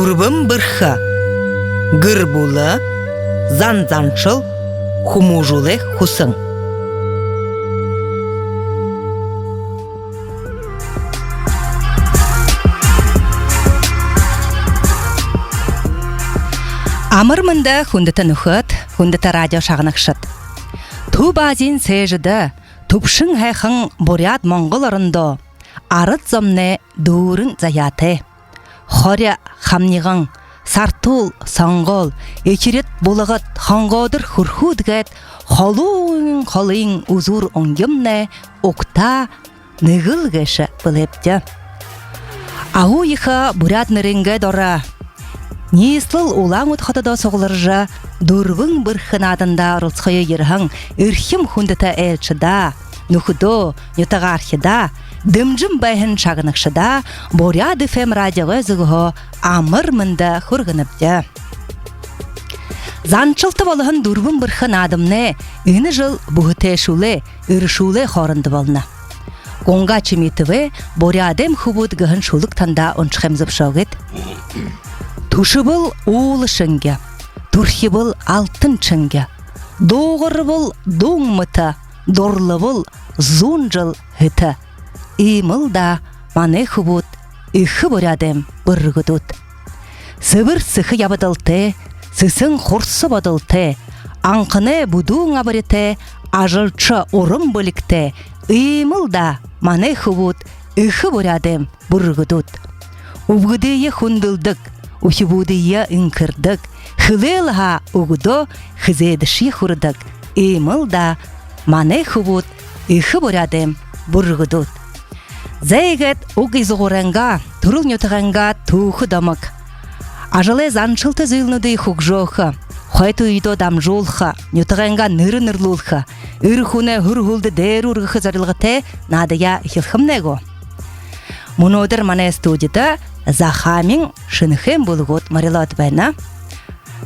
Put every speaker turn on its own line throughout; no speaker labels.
Дурбым бырха. Гырбулы, зан-заншыл, хумужулы хусың. Амырмында хундыта нухат, хундыта радио шағынықшыт. Тубазин сэжіді, тупшың хайхың бурят моңғыл орындо, арыт зомне дурын заяты. Хоря хамниган, сартул саңғол, ечерет булығыт хаңғодыр хурхудгет, холың узур оңгымне, окта нығыл геші білепті. Ағу иха бурят нырынға дора. Несіл улаң ұтқатыда соғылыржа, дұрвың бірхін адында рұлсқайы ерхің, үрхім хундыта әлчіда, нұхыдо, нютағархида, дымжым байхын шағынықшыда, Бурят FM радиоға зүгі амырмында құрғыныпты. Занчылты болығын дұрвың бірхін адымны, үні жыл бұғытешулы, үрішулы қорынды болына. Қонға чеметіві Бурядым хубуд ғын шулық танда ұншқемзіп шауғыд. Тушы бұл уылы шынге, турхи бұл алтын чынге, доғыры бұл доң мұты, дорлы бұл зун жыл хыты. Имыл да маны хубут, ихы Бурядым бұрғыдуд. Сыбыр сықы ябыдылты, сысын құрсы бадылты, аңқыны будуң абырыты, ажылчы орым бөлікті. Имыл да маны хубут, ихы Бурядым бұрғыдуд. Уғыдыйы хундылдық, ухибудыя инкырдык, хылылға угудо хызедіші хурдык. Имыл да маны хубут, ихы Бурядым бұрғыдуд. Зәйгет уғы изғырынға, тұрыл нютығынға туғы дамық. Ажылы занчылты зылныды хук жоқы, қайту үйдо дам жолқы, нютығынға ныры-нырлулқы, үрхуне хүргулды дәр ұрғы зарылғыте надыя хилхымнего. Мұнодыр маны студияда Захамин шынхем булгут марилат байна.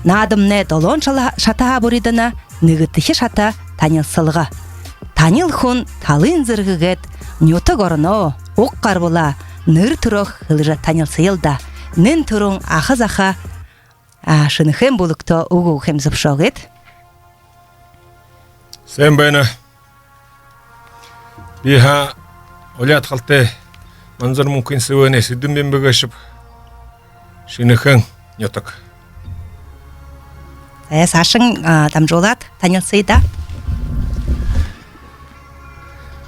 Надымне толон шатаға буридына, нығыттыхи шата танилсылға. Танил хун талын зырғығыт, нюты горыно, оқ қарбыла, ныр тұрық ғылжа танилсыйлда. Нын тұрың ақы-зақа шынхем булыкто угу хемзіп шоғыт.
Сен байна. Биха олят қалты. Манзар мүмкін сөвіне сүдім бен бөгешіп, шынықың нетік.
Сашың дамжолат, танылсыйда?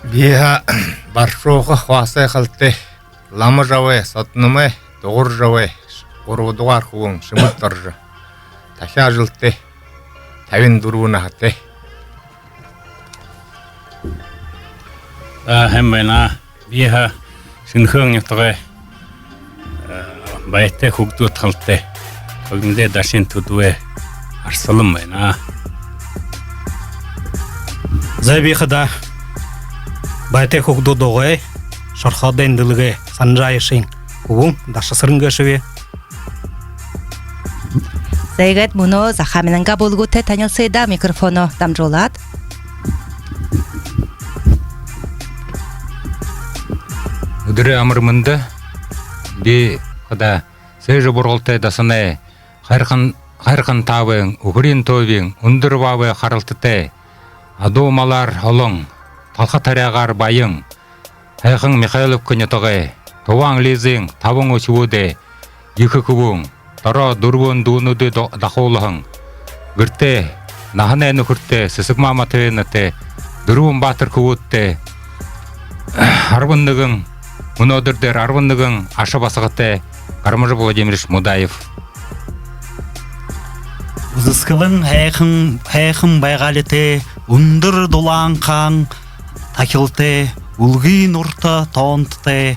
Биха баршоғы хвасы қалты, ламы жауы, сатынымы, доғыр жауы, ұрудуғар құғын шымыт тұржы. Таша жылты, тәвін дұруына хаты.
Хэмбайна, биха Синхың нетіғай байты хугду тылты, көгінде дашын тұдуы арсылым байна.
Зәбиқыда байты хугду доғай, шархадын дылығы санжайышын көгім дашы сырынға шөве.
Зәйгет мұны Захаминанға болғыты танылсыйда микрофону дамжолат.
Үдірі амырмынды, бе қыда сөйжі бұрғылты дасыны, қайырқын табың, ұғырин тобың, ұндыр бабы қарылтыты, адуымалар олың, талқа таряғар байың, Айқың Михайлов күнетіғі, туаң лезің, табың өшуді, екі күбің, дара дұрбын дуынуды дақолығың, гүрті, нағын әні күрті, сысық маматы өніті, дұрбын батыр күвітті, арбындығың, Мұнодырдыр арвындығың ашы басығыты Қармыжы Владимирович Мудаев.
Ұзыскылың әйқын байғалеті, ұндыр долаң қан, такилты, ұлғын ұрты тоңтыты,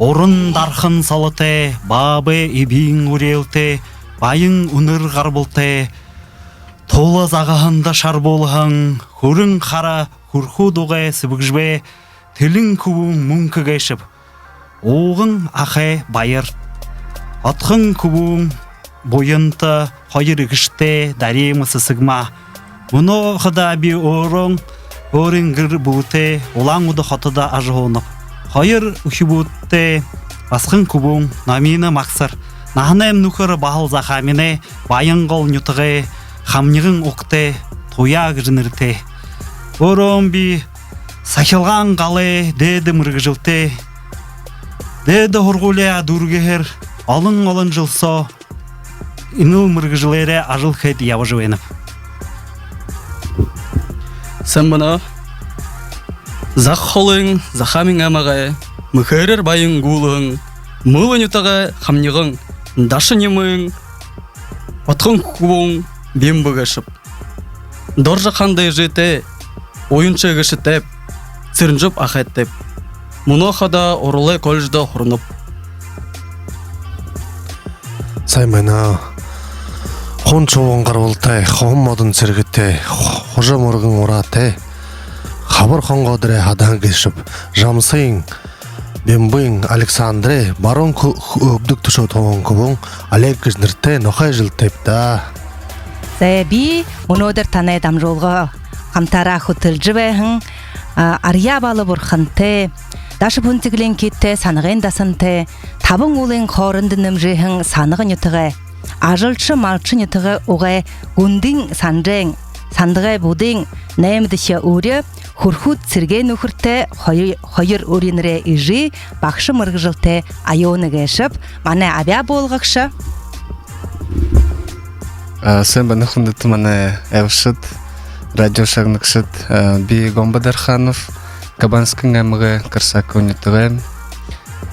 орын дарқын салыты, бабы ебің үрелті, байың ұныр ғарбылты, толы зағығынды шар болығың, хүрің қара, хүрху доғай сібігжбе, тілің күбің мүңкі гайшып, оғың ақай байыр, атқың күбің бойынты, қойыр үгішті, даремысы сығма. Мұны қыда бі орын ғыр бұты, олаң ұды қотыда ажығынып. Қойыр үкі бұты, басқын күбің, намины мақсыр, Нахнем нухыр бахыл захамине байынгол нютыгы хамнигын окте туяг жынырте. Ором би сахилган галы деди мыргыжылте. Деди хоргуле адургехер алын жылсо иныл мыргыжылере ажыл хет явыжывеніп.
Sen bana Захолың, захамың амаға, мүхерер байың гулың, мылын ютаға хамнығың, дашынемың, отқын кубың бем бұғашып. Доржа қандай жете, ойыншы ғышытеп, цирінжіп ақайттеп, мұнохада орылы колжда құрынып.
Саймайна, хон чоуын қарвылтай, хон модын сіргітте, хожа мұрғын ұраты, Хабар хонғадыре хадан кешіп, жамсың, бембың, Александре, барон өбдік түші тоғын күбің, Олег кіжнірте нұқай жылтепті.
Зәби, мұнодыр танай дам жолға, қамтара құтылжы бәйін, ария балы бұрқынты, дашы бұнтігілен кетті, санығын дасынты, табың олың қорындыным жейін санығын үтіғі, ажылшы малшы үтіғі оғай гүндің санжың, сандығай будың, нәйімдіші өрі, Хурхут Сергей Нухурте хайыр өрінірі ижи, бақшы мұрғыжылты айоны кәшіп, мане абя болғақшы?
Sen bana xundatu mana evşit, radyo şagnıkşit, bi Gombadarxanov, Kabanskın amıgı kırsak önütügü,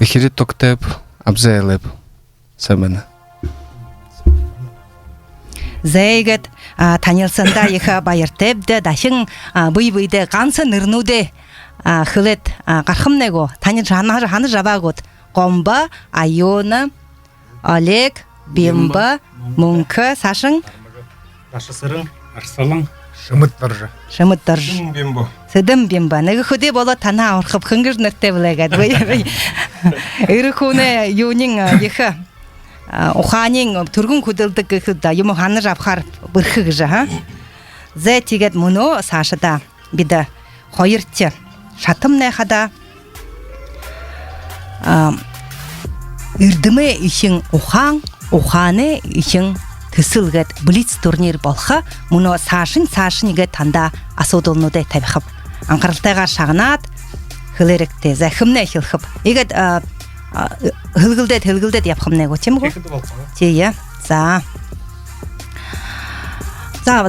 vihiri toktep, abzayılып, sen bana.
Зәйгіт танылсында ехі байыртепді, дашың бұй-бұйды қансы нырнуды қылет қарқымнего, таныл жаны жабағыд. Гомба, Айона, Олег, Бемба, Мұңкі, Сашың?
Дашысырың, Арсалың,
Шымыт дыржы.
Шымыт дыржы.
Сыдым бембо.
Сыдым Бемба. Негі хүде болы тана орқып қыңғыр нүртте білегад. Үріхуне юнин ехі. Уханин тургун кудылдык кыда юму ханы жапхар бырхы жа. Зэ тигет муно Сашада бида хойырчы шатым не хада. Үрдіме ишин уханы ишин тысылгет блиц турнир болха муно Сашын ге танда асодолнуде табихып. Анқарылтайға шағынат хылеректе зәхімне хилхып. Егет хылгылдет япхым не готем го? Тие, за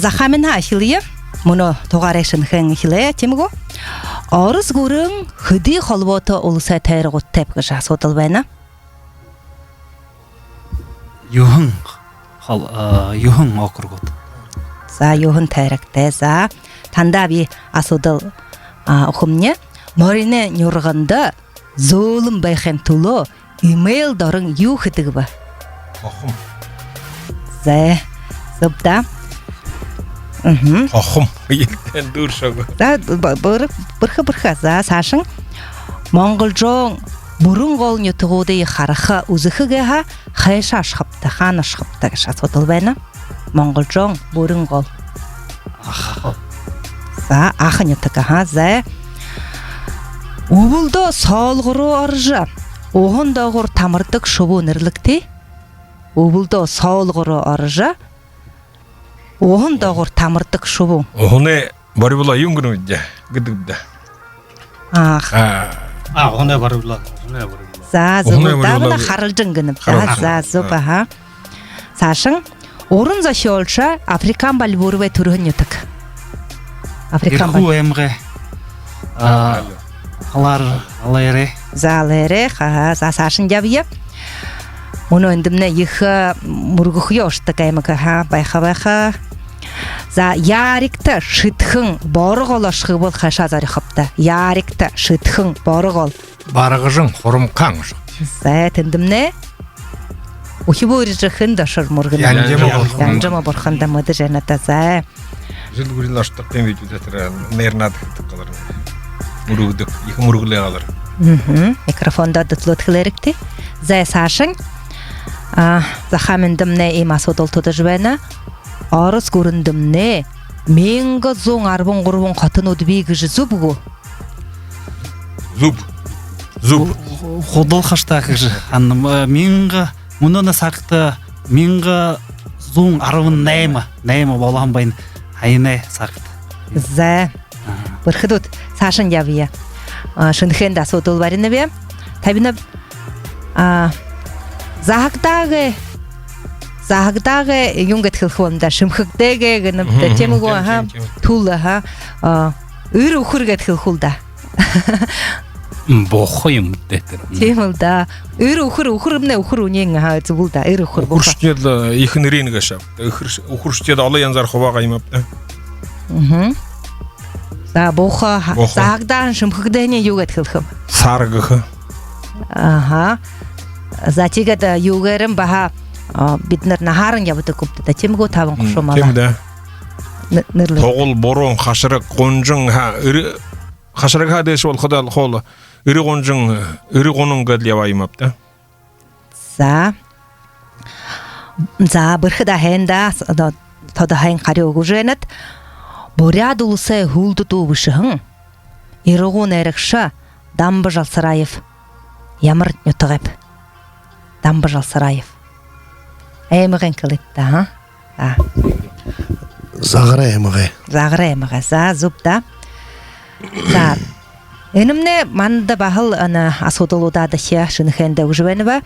хамена хилие, муно тоғарешын хэн хиле тем го? Арыз гурың хүди холвоты олыса тайры гот теп гыжа сотыл байна?
Юхын окыргот.
За юхын тайракте за танда би асодыл ухымне морине нюрганда Золым байхем туло, имейл дорын юхытығы ба.
Хохым.
Зэ, зыбда.
Хохым. Елден дур шагы.
За, бұрқы, за, Сашың. Моңғыл жоң, бұрын ғол нетіғуды қарықы ұзықы ғаға, қайша шықпты, қаны шықпты ғаша сотыл бәйні. Моңғыл жоң, бұрын ғол. За, ақы нетігі, за. Убылда салғыру аржа, оғындағыр тамырдық шубу níрлікте. Убылда салғыру аржа, оғындағыр тамырдық шубу.
Оғыны бары бұла юңгіні өйді, гыдығыда.
Оғыны бары бұла.
За, зұбылда бұла қарылжын гініп. За, зұба. Сашың, орын за шолша Африкан балбурве түргін етік.
Ирху эмге алайре.
За алайре, за Сашың жабия. Оны өндімне ехі мұрғық еошты каймыға байқа. За ярикті шытхың барық олашығы бол қаша зары қапты. Ярикті шытхың барық ол.
Барығыжың құрым қаңыш.
За тіндімне ухи бөріжі хында шыр мұрғын. Янжыма бұрқында мұды жәнәті за.
Жыл көрін аштықпен бейті дәтірі нернады қалар. Мұрғыдық, екі мұрғылы қалар.
Микрофонда дұтлы За Сашың, за хамендімне емасы долтуды жібәні. Арыз көріндімне, менгі зоң арбын құрбын қатын өдбейгі жі зуб ғу?
Зуб.
Ходол хаштағы жы. Менгі мұны сақты минғы зун арвын найма болған байын айны сақты.
За. Бұрхыдут сашын явия. Шынхен да сотыл барыны бе. Табинап Загдағы юнгат хылхуамда шымхықтегі гынып темугу аха тула ха үрі ухыргат хылхулда.
Бохойым деттер.
Темулда үрі ухырымне ухыр унең аха цыбулда үрі ухыр боха.
Ухурштеді ихін рейнігі шап. Ухурштеді алы янзар хова қаймапты.
За боха загдан шымхықтығыне югат хылхым.
Сарғығы.
Ага. Затигада югарым баха битнер нахарын ябыты көпті да темгу табын құшымала.
Темді. Тоғыл, борон, қашырық, қонжың, қашырық хадесі ол қыдал қолы. Үрі қонын ғадыл ябайымапты.
За бірхіда хэнда тода хайн қари оғу жайнат. Боряд ұлысы хулды туғышығын. Ирығын әрікші Дамбы Жалсыраев. Ямыр нөтіғіп. Дамбы Жалсыраев. Әйміғін кілітті, ха?
Зағыра әміғі.
Зағыра әміғі, за, зубда. За, өнімне маңды бағыл асудылудады хе шынықенді ұжывені ба.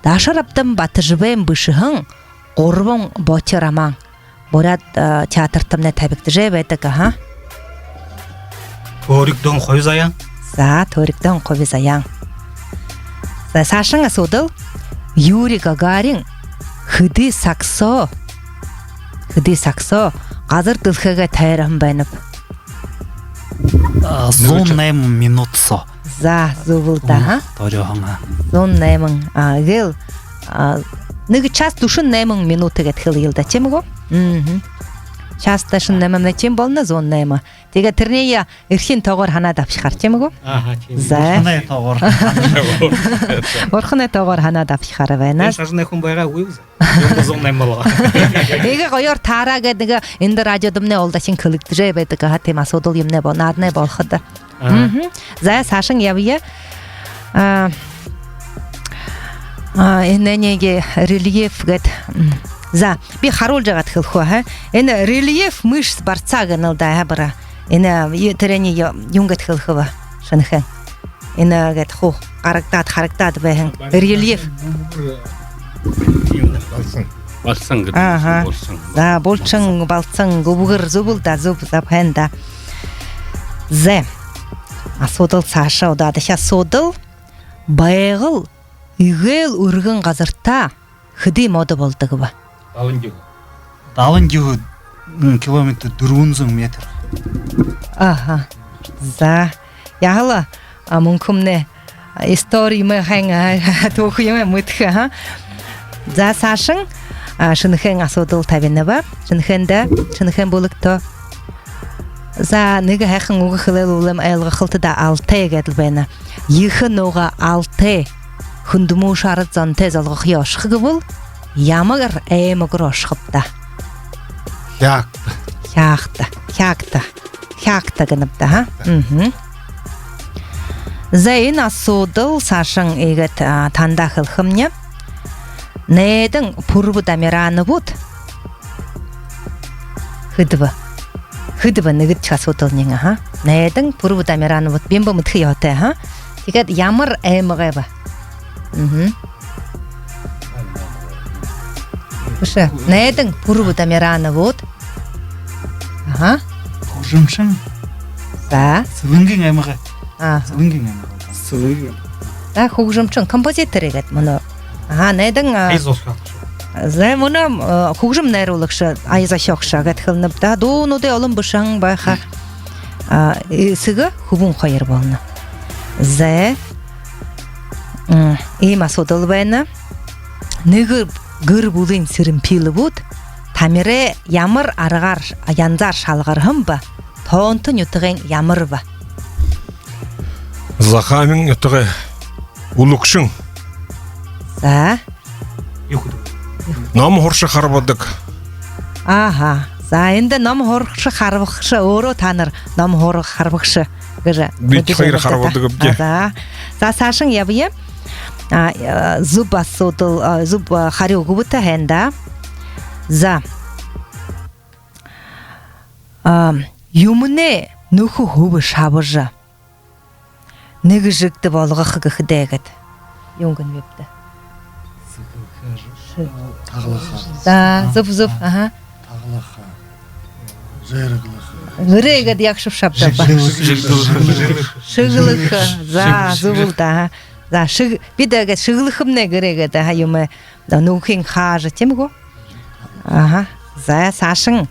Дашараптым баты жывен бұшығын қорбың боти роман. Борят театртымне тәбікті жай бәдігі, ха?
Торикдон қой заян.
За, торикдон қой заян. За, сашың асудыл Юрий Гагарин Хыды саксо қазір дылхыға тайрам бәніп.
Зон найм минутсо.
За, зубылда, ха?
Торихаңа.
Зон наймың ғыл. Нүгі час душын наймың минуты гәтхіл елда тем ғо? Час дашын наймым на тем болна зон наймы. Тега тірнея үрхен тоғыр хана дап шығар тем ғо? За.
Орхынай тоғыр.
Орхынай тоғыр хана дап шығар бәйнас.
Сажынай хүн байға өйгіз. Зон найм болға.
Еге қойыр тара гәдігі енді радиодымне олдашын кілікті жай бәдігі ға тема содыл емне бол, надны бол қыды. За, сашың ябия. Эннеге рельеф гэт. За, би харол жагат хылху, ха? Эне рельеф мыш спортса гынылда, ха, бара. Эне трени юнгат хылхува, шынхен. Эне гэт ху, характат бэхэн. Рельеф.
Балсан гэдэг.
Ага. За, болчың, балцың, губгыр, зубылда, зуб, запхэнда. Зе. Асудыл саша одады. Ша судыл байғыл үйгел үргін ғазырта хыды моды болдығы ба.
Далын жығы километр 400 метр.
Аха. За. Яғыла мүмкімне истории мы хэнга тухуеме мүтхі, ха? За сашың шынхен асудыл табені ба. Шынхен болықты. За неге хэхэн угы хылыл улым айлғы қылтыда алты егеділ бәйні. Ехін оға алты хүндіму шарыт зонте залғы қияшқығы бұл, ямығыр әймігірошқыпта. Хяқта гыныпта, ха? Зайын асудыл сашың егет танда қылқымне. Нәйдің пұрбы дамираны бұд? Хыдыбы нігіт часудыл неңі, ха? Нәйдің пұрбы дамираны бұд? Бен бұмыт қияты, ха? Тегет ямыр әйміғай ба. Бұшы, нәйдің пұрбы дамираны бұд? Ага.
Құжымшың.
За.
Сылыңгің әміғай.
Сылыңгің
әміғай.
Да, құжымшың композитор егет мұны. Ага, нәйдің... За, мұны құжым нәрі олықшы айза шоқша гәт қылынып да, доуныды олым бұшаң байға сығы құбын қойыр болны. За, ема содыл бәйні, нүгі ғыр бұлын сірім пилі бұд, тамире ямыр арығар янзар шалғарғым ба, тоонтын үтіғен ямыр ба.
Захамин үтіғі ұлықшың.
За.
Нам хоршы қарбадық.
Аха. За, енді нам хоршы қарбықшы, оро таныр нам хоршы қарбықшы.
Бейт қайыр қарбадық өпке.
За, сашың ябые. зуб асудыл, зуб харю губыта хенда. За. Юмне нуху хубы шабыжа. Негжикті болға қығы дегет. Юнгын вепті. Да, зуб, ага.
Тағлаха. Жайрығлаха.
Гырегет якшып шапты ба. Шыгылықы. За, зубылда. За, бидегет шыгылықымне гырегет. Юмы нухин хажы тем го. Ага. За, сашың.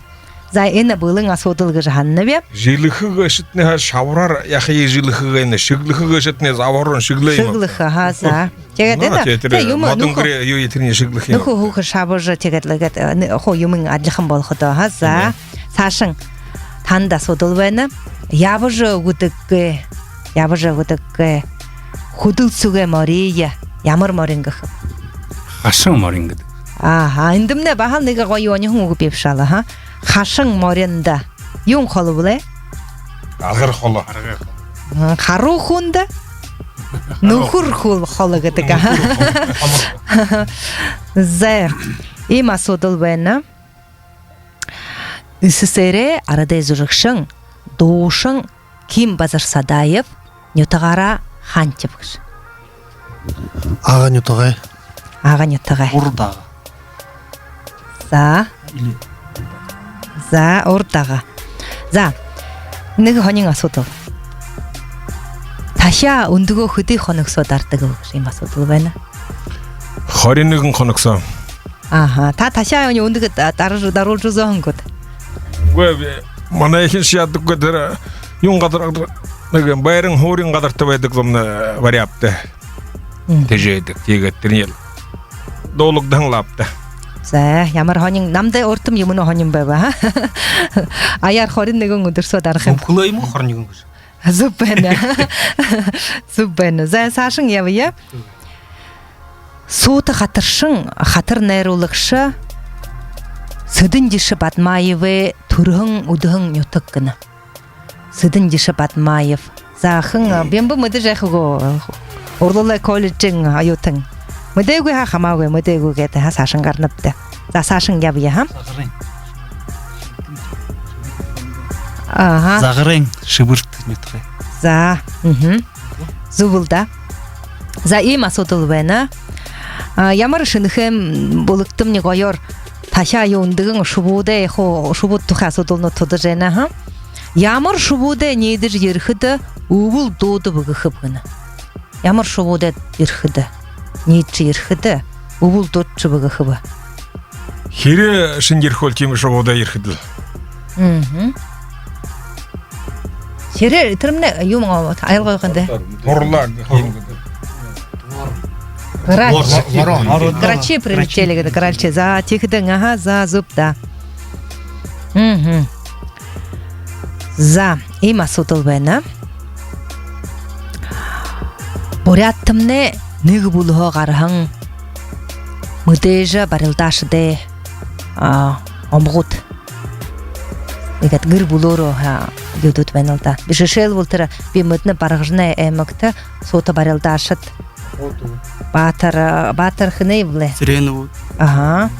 За, ені бұлың асудылғы жағанны беп.
Жилыхыга шитне шаврар яхи жилыхыга не шиглыхыга шитне заварон шиглей.
Шыгылықы, ха, за. Тегет еді. Юмы нуху.
Мадунгре ю етерне шиглыхи.
Нуху хухы шабыжы тегетлігет. Хо юмың адлықын болғыды, ха, за. Сашың. Танда судыл бәні. Ябыжы ғудықы. Худыл суге мория. Ямар моринғықы.
Ашың морингды.
Аха, индімне бағал неге ғойуаны ғуғы бепшалы, ха. Хашың моринда. Юн қолы бұлай?
Алғыр қолы.
Қару хунда? Нухур қолы ғыдыға. Зәр. Има судыл бәні. СССР арады зүрікшің, доушың Ким Базар Садаев нютағара хан тепкіш.
Аға нютағай.
Аға нютағай.
Урдағы.
За, урдағы. За, неге хонин асудыл. Таша үндігі хүді хонық содардығы бұқш, им асудыл бәні.
Хоринығын қонықса.
Аха, таша үндігі дарул жүзі ғын
Мана екінші яддық көтері юн қадыр байырың хорин қадыр табайдық зомны вариапты. Тежейдік, тегеттірін ел. Долық даңлапты.
За, ямар хонин, намдай ортым юмыны хонин бәбі, аяр хорин негін үдір содарқым.
Кулай му хорнигын көш.
Зуббәні. За, сашың ябы, я? Соты қатыршың, қатыр нәйрулықшы, Сыдын деші Батмаевы тұрғың ұдығың нютық гыны. Сыдын деші Батмаев. Зақың, бенбі мүді жәқі ғо, ұрлылы колледжің айотың. Мүді өгі хама өгі, мүді өгі әті, сашың қарныпты. За, сашың ябы, я?
Зағырың, шыбырт нютықай.
За, зубылда. За, им асудыл бәні. Ямар шынықым болықтым не қойыр. Таша юндығың шубуды, шубуд тұқа судылны тұды жәні, ха? Ямар шубуды нейдір ерхіді, уғыл доды бұғы қыбғыны. Ямар шубуды ерхіді, нейдші ерхіді, уғыл додшы бұғы қыбы.
Хире шындер хол кемі шубуда ерхіді.
Хире, түрімне, юмың айыл қойғынды?
Торлаг.
Грачи прилетели, грачи. За, тихдың, ага, за, зубда. За, има судыл бәні. Боряттымне нег бұлығы қарғың. Мүдежі барылдашыды омғуд. Егет гір бұлыру юдут бәнілді. Бішішел бұлтыры бемөтіні барғыжына әмікті соты барылдашыд. Батыр хынай вле.
Сиренову.
Ага.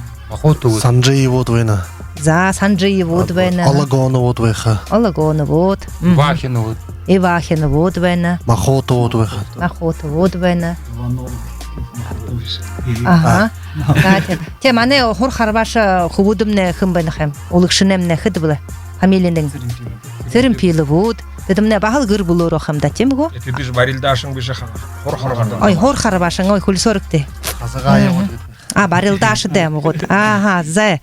Санджей вот война.
За, Санджей вот война.
Алагону вот войха.
Алагону вот.
Вахину вот.
Ивахину вот война.
Махоту вот войха.
Махоту вот война. Ага. Те мане хор харбаша хубудымне хымбаны хэм. Улыкшынемне хыды бұлы. Фамилияның. Сырым пилі вот. Дедімне бағыл гыр бұлыр оқым да тем го?
Эти биш барилдашың биш хор харбашы.
Ой, хор харбашың, ой, хулі сорыкты. Барилдашы дәм ғод. Ага, зай.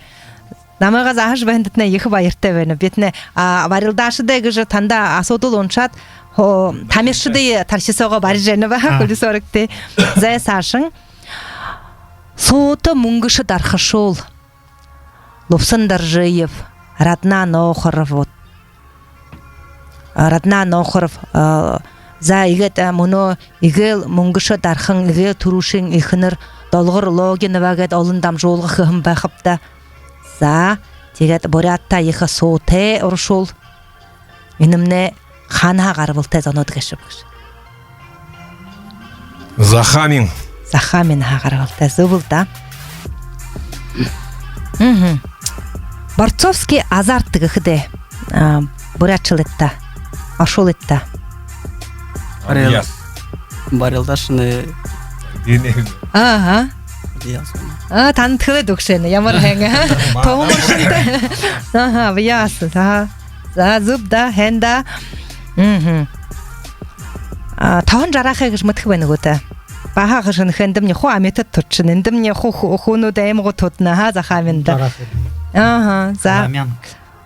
Намыға зағыш бәндітіне ехі байыртты бәні. Бетіне барилдашы дәгі жы танда асодыл оншат, тамешшыды таршисоға бары жәні ба, хулі сорыкты. Зай сашың. Соты мұңгышы дархышол. Лупсын Даржиев, Раднан Охоров вот. Раднан Охоров за игет мұны игел мұңгышы дархың игел тұрушың ихыныр долғыр логені вәгет олындам жолғы қығым бәқіпті. За тегет борятта ехі соты ұршол. Енімне қанға қарбыл тез оны өтгешіп.
Захамин.
Захамин хагаргалтай зубулда. Борцовский азарт тыгыхыде бурячылытта, ашолытта.
Яс.
Барылдашны
Ага.
ясно.
Тантылы дукшені, ямар хәңі. Тоғымыршынды. Ага, биясы. За зубда, хэнда. Тағын жарақы ғыш мұтқы бәні ғыты. Баға ғышын хэндім не ху аметі тұтшын, ендім не хуну дәйім ғы тұтына, захаминді. Ага, за.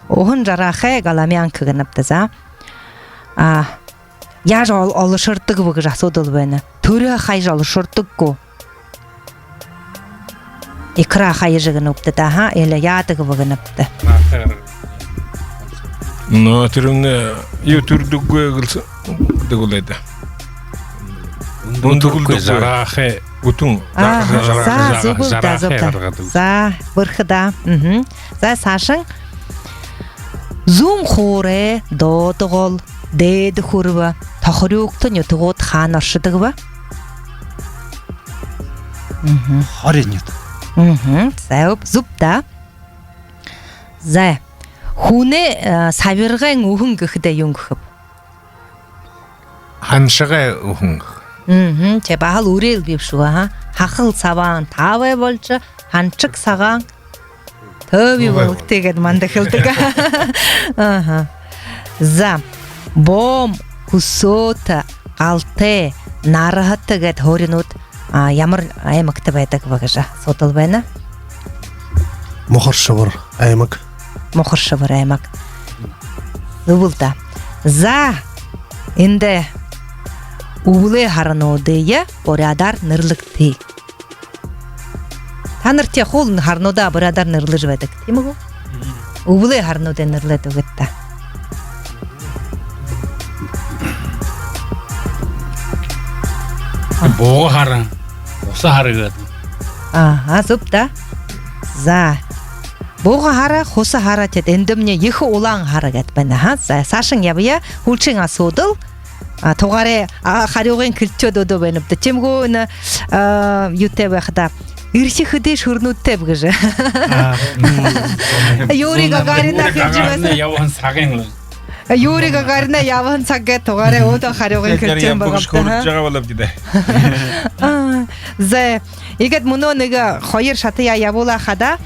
Оғын жарақы галамянкы ғынапты, за. Я жол алышыртық бұғы жасудыл бәні. Түрі қай жалышыртық ғу. Икра қай жығын ұпты да, әлі ядығы бұғын ұпты.
Но түрімні ютүрдік көйгілсі дұғылайды.
Жарахы
Утун.
За, зубылда, зубда. За, бұрқыда. За, сашың. Зум хоре, додығыл, деді хурва, тахырюқтын ютығыт хан аршыдығы ба?
Харенет.
Зәуіп, зубда. За, хуне савирғаң уғын күхіде юңғып.
Ханшыға ухың.
Че бағал үрел беп шуға, хақыл сабаң тавай болчы, ханчық саған төбі болық деген манды қылдыға. За, бом, хусота, қалты, нарығыты гәд хоринут, ямар аймақты бәйдік бағыжа, сотыл бәйна?
Мұқыр шыбыр аймақ.
Мұқыр шыбыр аймақ. Зубылда. За, енді Улы харнодыя борадар нырлыкты. Танырте холын харнода борадар нырлы жведік. Тимгу? Улы харнода нырлы дөгітті.
Боғы харын. Осы хары ғады.
Ага, зубда. За. Боғы хара, хосы хара тет. Эндімне ехі олаң хара гәт бәні. Сашың ябыя, хулчыңа содыл. Тоғаре харioғын күлтө додо бәніпті. Темгі оны юте бәқіда. Ирші хүді шұрнутте бұғыжы. Юрий Гагарина күлчімесі.
Яуын сағын.
Юрий Гагарина явын сағға тоғаре ода харioғын күлтен бағапты. Зе, егет мұны неге қойыр шатыя ябула қада,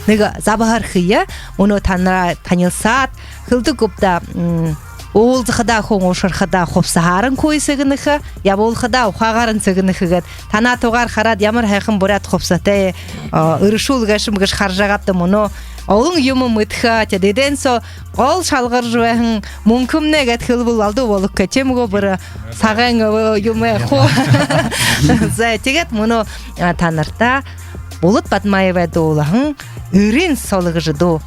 неге забағар қия, мұны танылсат, қылды көпті Ол зықыда хоң ошырқыда қопсағарын көй сығынықы, я бол қыда ұқағарын сығынықығыд. Тана тоғар қарад ямыр хайқын бұрат қопсаты, ұрышул ғашым ғыш қаржағапты мұны. Олың юмы мұтқа, деден со қол шалғыр жуағын мүмкімне ғәт қыл бұл алды олық көтем ғо бұры сағын юмы қо. Тегет мұны танырта болыт батмайы бәді олағын үрін солығы жыду.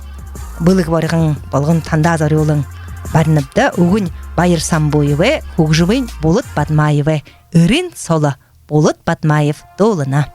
Бұлық барығын болғын танда зары олың. Барныбда угун байыр самбоеве, хугжывын болыт Батмаеве, үрін солы болыт Батмаев долына.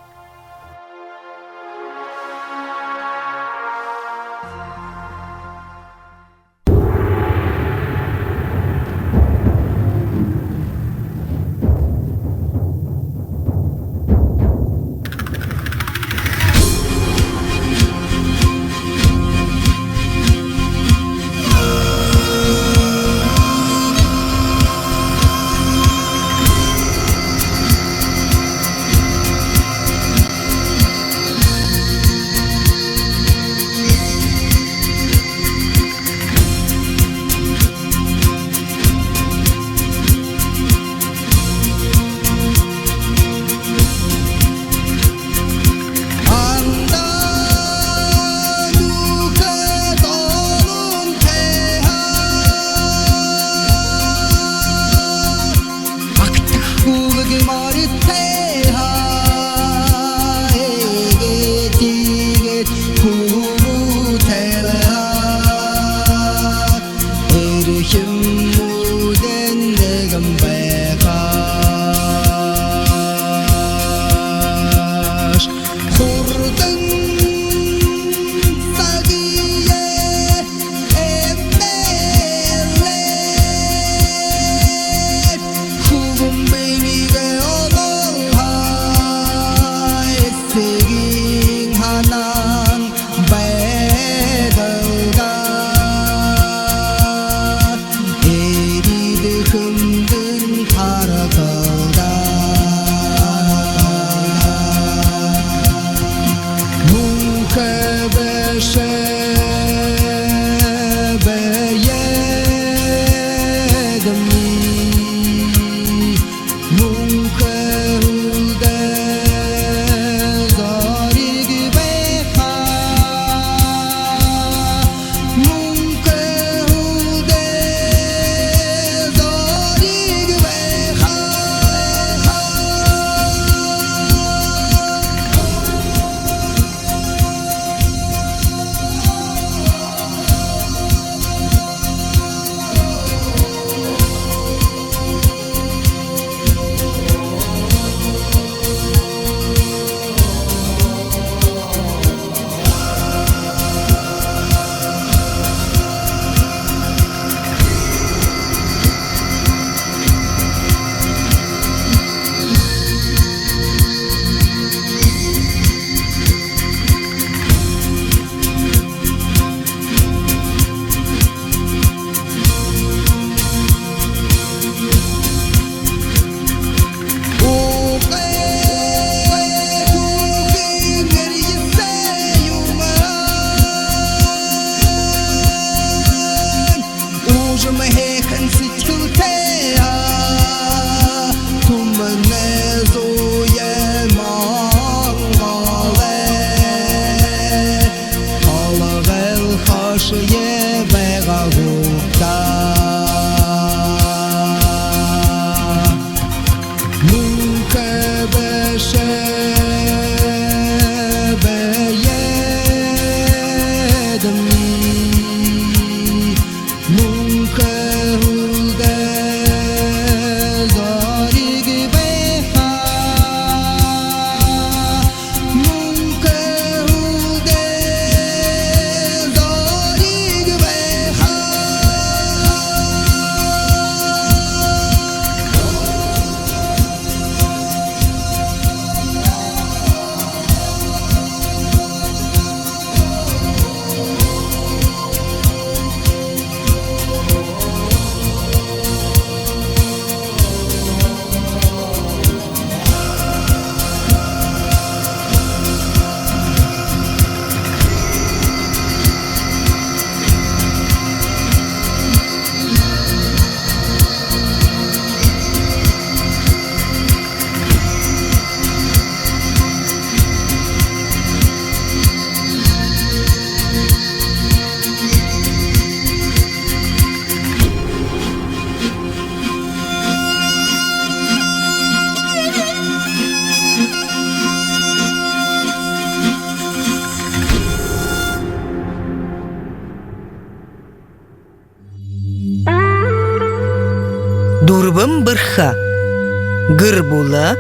хыр булы,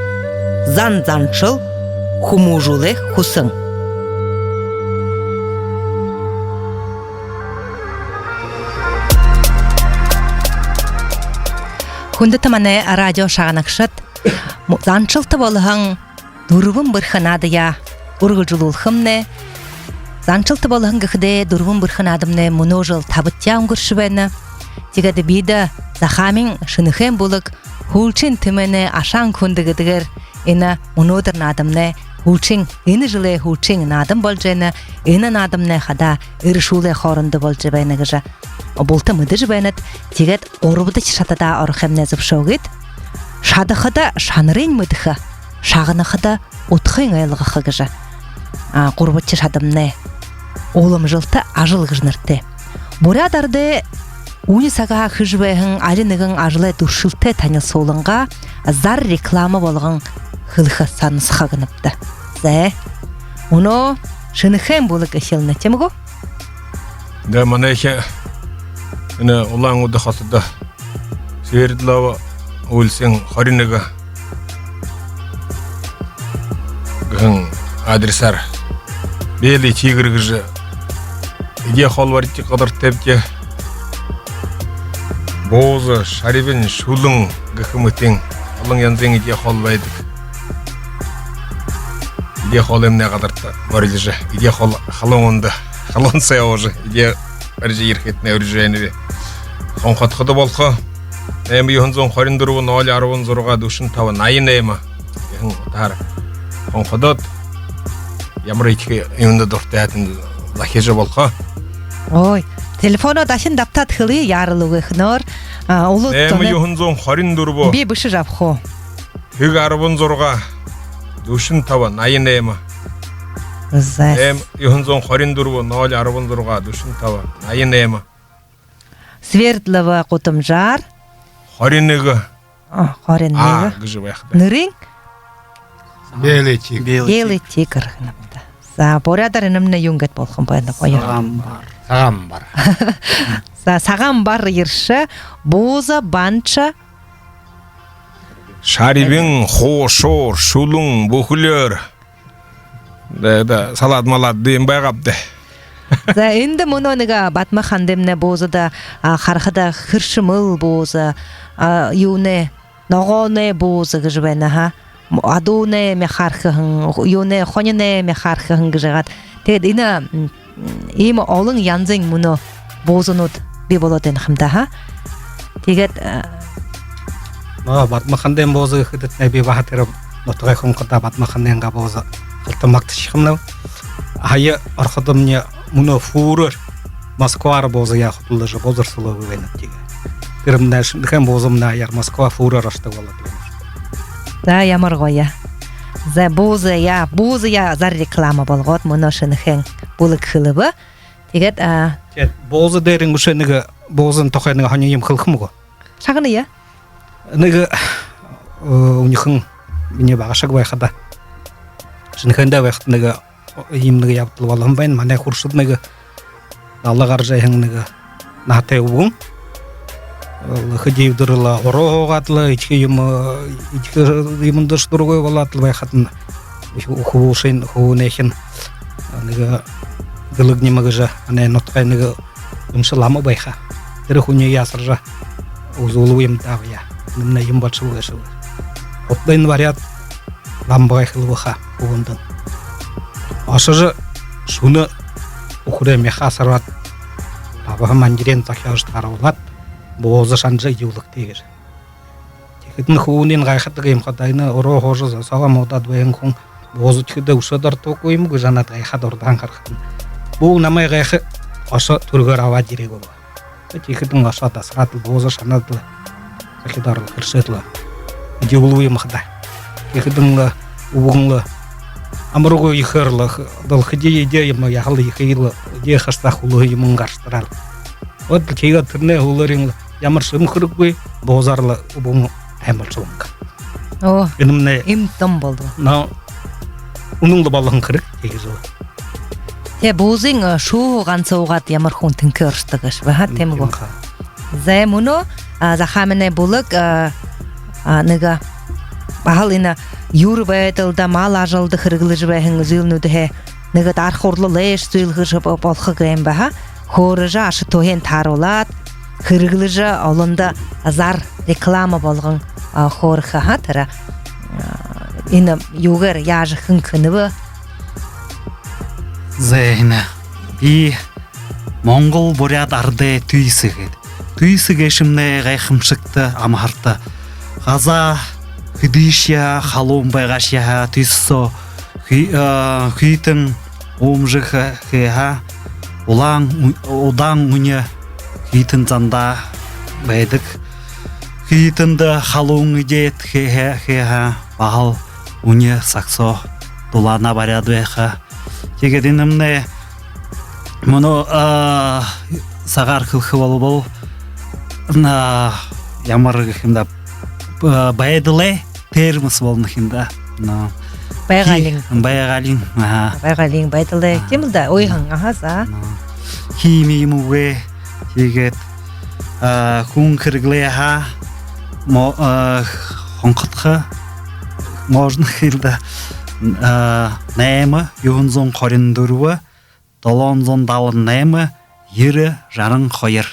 зан-заншыл, хумужулы хусың. Хунды тамане радио шағанақшыт, заншылты болығың дұрвын бірханадыя ургылжулулхымне, заншылты болығың гіхде дұрвын бірханадымне мұножыл табыття ұңгыршывені, тегеді биді захамин шыныхен болық хулчин тімене ашан күндігідігір, ені мұнодыр надымне хулчин, ені жылы хулчин надым болжені, ені надымне қада үрішулы хорынды болжыбайны гыжа. Болты мыды жібәнет, тегет орыбыды шатада орхемне зыпшаугет, шадықыда шанырын мыдықы, шағынықыда ұтқын айлығы гыжа. Қорбытчы шадымне, олым жылты ажыл гыжнырты. Борядарды унисаға хыжбайын алинығын ажылы дұршылты тәні солынға зар рекламы болғын хылқы саныс қағыныпты. Зә, ұны шынықен болық әшеліне темгі?
Да, мана еше ina ulan uda khasda Свердлова улсен харинага гэн адресар бели чигргж иде холварти кадар тепке боза шарибин шулун гхмытен алын янзен иде холвайдык иде холемне кадарта барыжа иде хол халонда халонса уже иде аржи ирхетне үржәнере хонхатхыды болқа эми йонзон хариндыру 0 зорга душын тава найнема тар хонхадат ямрыйки именно дортатын лахежа болқа
ой телефоно дашын даптат хылы ярылыгы хнор улут
эми йонзон хариндыру
би бышы жапхо
0 зорга душын тава найнема эм йонзон хариндыру 0 зорга душын тава найнема
Свердлова Котымжар.
Харинега.
Харинега. Нырын?
Белый тигр.
Белый тигр. За порядырынымны юнгет болхын байны қойыр.
Сағам бар.
Сағам бар ерші, боза, банча.
Шарибин, хошор, шулун, бухулер. Да, салат малат дейін байғапты.
За енді мұныға батма хандемне бозыда қарқыда хыршымыл бозы, юне нағоне бозы гыжбәні, адуне мехархығын, юне хонене мехархығын гыжығат. Тегед ині имі олың янзың мұны бозынуд бе болоден қымда. Тегед
батма хандем бозы қыдытне бе бағатырып, нотығай құнқыда батма хандемға бозы қылтымақты шықымнау. Айы арқыдымне мұны фурыр Москвар бозы яқытылы жы бозыр сұлы өйніп деге. Кірімді шындықен бозымна яр Москва фурыр ашты болады.
Да, ямар ғоя. За бозы я зар реклама болғат, мұны шынықен бұлық қылыбы. Тегет...
Бозы дәрін үші нығы бозын тоқайнығы ханы ем қылқым ғо.
Шағыны я?
Нығы ұнықын мене бағашақ байқада. Шынықенде байқыт нығы емнігі яптылы балығын байын, мана құршыд нығы Алла қаржайын нығы нағтай ұғын. Хыдейдырыла оро оғатылы, ичке еміндіш дұрғой болатылы байқатын. Құбылшын, құбылнайын нығы гылығне мағыжа, ана нотқай нығы ұмшыламы байқа. Тірі құне ясыржа ұзулы емдавы я. Нымна ем батшылы әшілі. Отлайн вариат ламбағай қылбыға ұғындың. Ашыжы шуны ұқыры меха сарват табығы мандирен тақияждары олат, бозы шанжы еулік дегір. Текетін хуынен ғайқыттығы емқадайны ұры қожы сағам одад байын құн бозы түкіді ұшыдар тоқ ойымы жанат ғайқад ордан қарқытын. Бұл намай ғайқы ашы түргір ава дерек олы. Текетін ашы атасыратыл бозы шанадылы, қақидарлы кіршетлі, деулы емқада. Текетін ұғынлы Амруго ихырлы, долхыде идеяма яғылы ихайлы, идея хастақ ұлы емін қарштырал. Вот кейға түрне ұлырың ямар шым қырық бөй, бозарлы ұбың әмір жылыңға.
О,
Енімне,
имтым болды.
Уныңлы балығын қырық, кейгі жылы.
Те бозың шу ғанса оғат ямар құн түнкі ұрштығыш, темі бұл. Зәй мұны, зақамыне бұлық, Бахал ина юр байтылда мал ажалды хыргылыжы бәхін зылнуды хе. Нығы дархорлы лэш зылгыжы болхы грэм баха. Хорыжы ашы тохен таролат. Хыргылыжы олында зар реклама болғын хорыха хатыра. Ина югар яжы хын кыныбы.
Зэйна. И Монгол бурят арды түйсігет. Түйсіге шымне ғайқымшықты амарты. Ғаза хыдышя халом байгашя түйсо хыйтын омжыхы хыха одан уне хыйтын занда байдык хыйтынды халом идет хыха бағал уне саксо дулана барядуэха тегединімне мұны сағар қылқы бол на ямарғы химда байдылай термос болны химда
Байгалин.
Байгалин
Байдылай. Кемілда ойғын ағаза.
химимуге тегет хүн кірглеха хонқытқы можно хилда нәймі юғынзон қорындыруы долонзон далын нәймі ері жарың қойыр.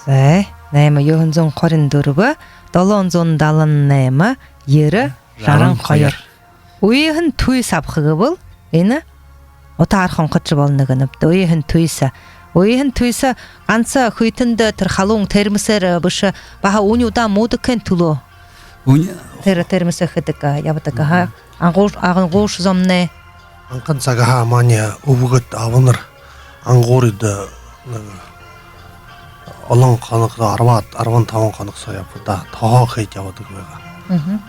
Сәй, нәймі юғынзон қорындыруы долонзон далын нәймі ері жарың қойыр. Ойығын туй сапқығы бұл, ені ота архон қытшы болынығыныпты. Ойығын туйса. Ойығын туйса қанса хүйтінді тұрхалуң термісер бұшы баға униудан модыкен тұлу. Термісі қыдыға, ябытыға, ағын ғош зомне.
Анқан сагаха амания убугат авыныр аңғориды олон қанықта арван таван қанық саяпыда таға қайт ябыдық вега.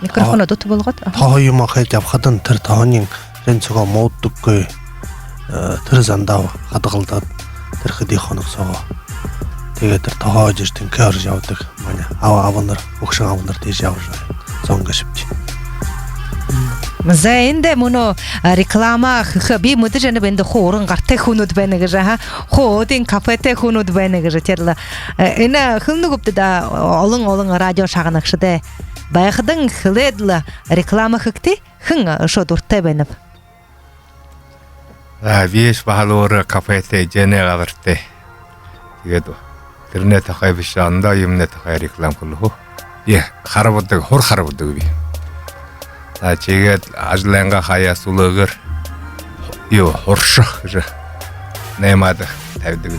Микрофона доты болғат.
Таға юма қайт ябқатын тір тағанин ренцуға моуттық көй тір зандау қадығылдад тір қыди қанық соға. Теге тір таға жештін көр жабыдық. Авыныр, ұқшын авыныр тез жабыр жай. Соңға шіпчі.
Зайында мұны реклама би мұды жаны бәнді хорын ғартай хуnud бәнігі жа, ходин кафете хуnud бәнігі жа терлі. Әні қылны көпті да олың радио шағынықшыды. Байқыдың қыледілі реклама қықти қың шод ұрттай бәніп.
Веш бағалуыры кафете жене ғалыртты. Тегеді, түріне тақай біші анда еміне тақай реклам қылығы. Қарабыдығы, хор қарабыдығы бей. Чегет ажланга хая сулыгыр хоршық жы наймады тәвдігі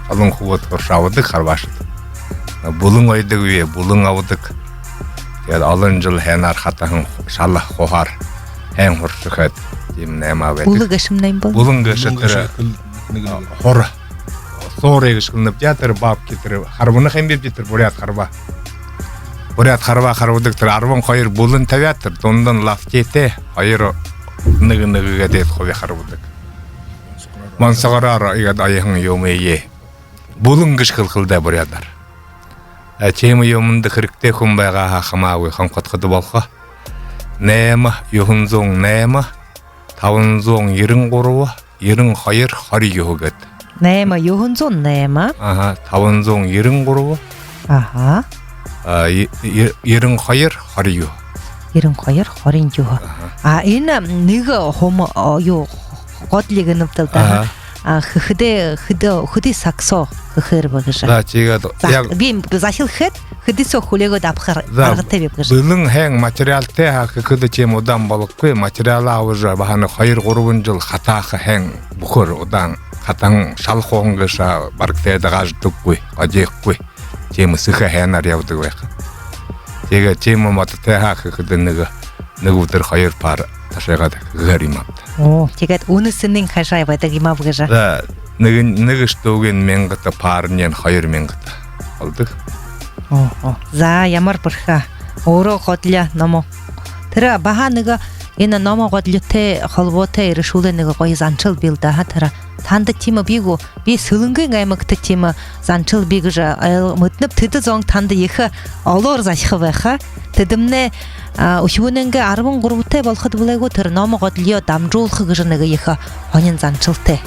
алың құбыт хоршауыдық қарбашыды бұлың ойдығы бұлың ауыдық алын жыл хән арқатағын шалла қоғар хән хоршық әді найма бәді
Бұлы ғышымнайын бұл?
бұлың ғышықтыры хор сор егішкілініп жатыр бап кетірі қарбыны хән беп жетір бұрят қарба Бурят қарба тұр, арван қойыр бұлын тәвәттір, дондан лаф кете, қойыр нығы-нығыға дейт қойы қарбыдық. Мансағарар иғад айығын емейе, бұлын күш қылқылда бурядар. Чемі емінді қырықте күнбайға хақымауы қанқотқыды болға. Нәймі, юхынзоң нәймі, тавынзоң ерін қоруы, ерін қойыр қори еугет.
Нәймі, юхынзоң нәймі?
Тавынзоң ерін қоруы. Ерін қойыр, қори еу.
Ерін қойыр, қорин еу. Ені нығы хома ғотлеген ұптылда. Хыды саксо хыр багыжа.
Да, чегады.
Бим захил хет, хыды со хулего дапхар аргыты беп гыжа.
Бұлың хэң материал те хыды чем одан балык кой материал ауыжа баханы хайыр ғұруын жыл хатақы хэң бұқыр одан хатаң шал қоғын гыша барктайды ғаждық кой, ғадек кой. Чемі сықы хэнар яуды байқы. Теге чемі маты те хыды нығы ұтыр хайыр пар ташайғады ғыр имапты.
Тегет унысының қашай байды имап гыжа.
Да, нығы штоген мен ғыты парынен хайыр мен ғыты. Алдық?
За, ямар бұрха. Оро ғодля намо. Тыра, баға нығы ені намо ғодлю те қолбота ерішулы нығы қой занчыл білді. Тыра, танды тимі бігу, би сылыңғы ғаймықты тимі занчыл бігі жа. Мұтнып түді зоң танды ехі олор зайхы бәқі. Тыдымне ушуыныңғы арбын ғұрбытай болқыды бұлайғы тыр намо ғодлю дамжулқы ғыжынығы ехі онын занчылты.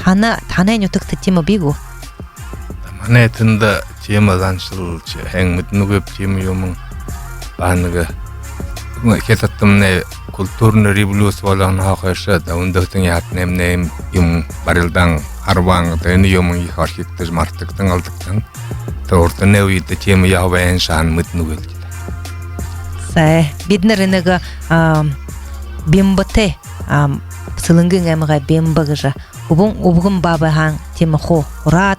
Танайын өтікті тимі бігу.
Мане тында темі занчыл, әң мүтіні көп темі емің банга хетаттымне культурный революция болон хахаша да ундахтын ятнемнем юм барылдан арван тэн юм их архитектор мартыктан алдыктан тортны үйдө тема явен шан мытнугел.
Сай биднер энега бимбате сылынгын эмга бимбагыжа убгын бабахан тема хо урат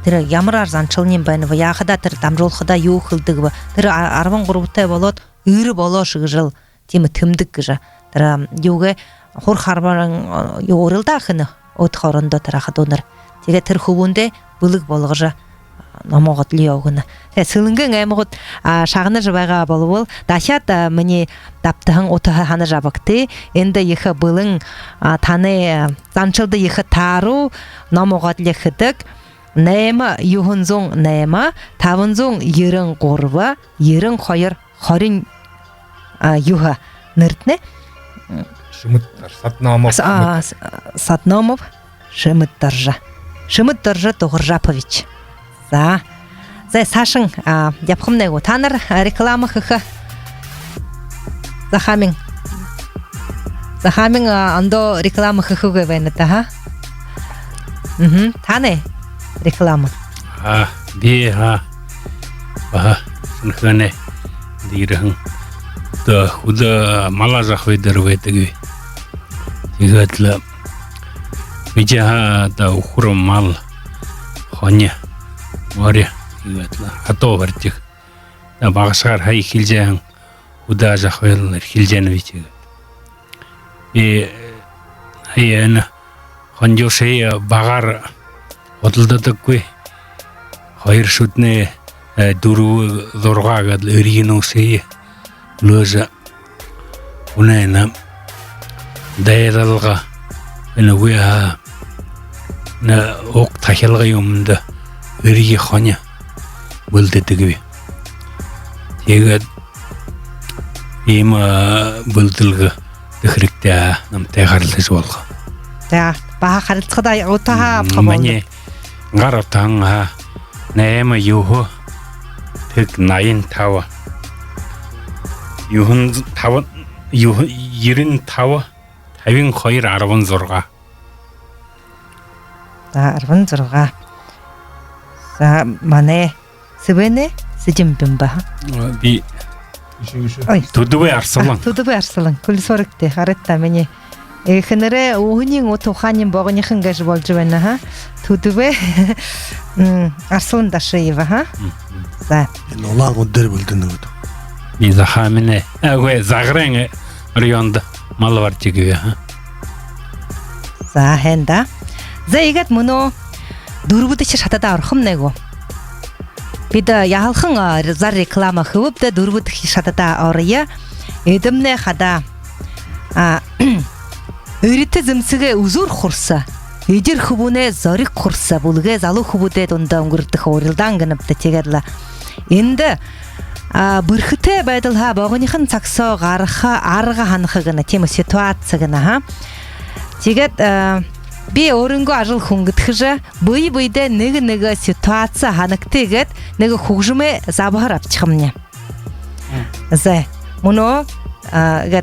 тэр ямар арзанчылнын байна яхада тэр дамжуулхада юу хылдыгба тэр арван гурвтай болоод ыр болоошг жыл тема төмдөг гыжа тэр юугэ хур харбаран юурылдаахны от хорондо тэр хадунар тэгээ тэр хөвөндө былык болгожа намогот лиогна сылынгын эмгот шагнаж байгаа болвол дахиад миний таптахан отаа хана жабакты энде иха былын таны занчылды иха тару намогот лехдэг нема юхунзун нема тавынзун 93 92 20 юха нэртне
Шымыттар
Сатномов Шымыттаржа Тогыржапович. За Сашын япхымнегу таныр реклама хыха Захамин андо реклама хыхуге венета ха? Тане реклама.
Сынхане дирхан да худа малажа хойдерветеги. Игатла Вичаха да ухром мал хоня море игатла атовартих да багшар хай хилжан худа жахвел хилжанович и аяна хонжошей багар одолдодоггүй хоёр шүднэ дөрөв зургаагаад өргөнөөсэй лөөж унэна дайралга энэвэ на ок тахилга юмда өргий хоня бүлдэдэгвэ тэгээд ийм бүлдэлг ихрэгтэй намтай харлаж болох.
За баа харилцагда утаа
Мане гаратан нэма юхо тэг 85 юхун 5 95 52 16
За 16. За мане сэвэнэ сэжимбэмба.
би төдвэ арслан
Төдвэ арслан күлсорэгтэй харагдаа миний эхнэрэ өөний утуханын богоныхан гэж болж байна ха. Төдвэ арслан дашиева ха. За
Энэ улаан өдөр бүлдэн өгд.
би захамине агвэ загрэн районд мал варчигэ
за хэнда. За игэт мөнөө дөрвөд чи шатада орхом нэго. Бид яалхан зар реклама хөвд дөрвөд шатада оръя. Эдэмнэ хада өрөтө зэмсгээ үзүр хурса. Ижир хөвүнэ зориг хурса бүлгээ залуу хөвүдэ дундаа өнгөрдөх урилдаан гэнэвдэ тэгэрлээ. Энд бүрхтээ байдал ха богоныхан цагсоо гараха арга ханах гэнэ тийм ситуац гэнэ ха. Тэгээд би өөрөнгөө ажил хүнгэтхэж буй-буйдэ нэг ситуац ханагтыгэд нэг хөгжмэ забахар авчих юмня. За мөнөө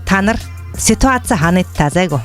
танар ситуац ханайт тазайго.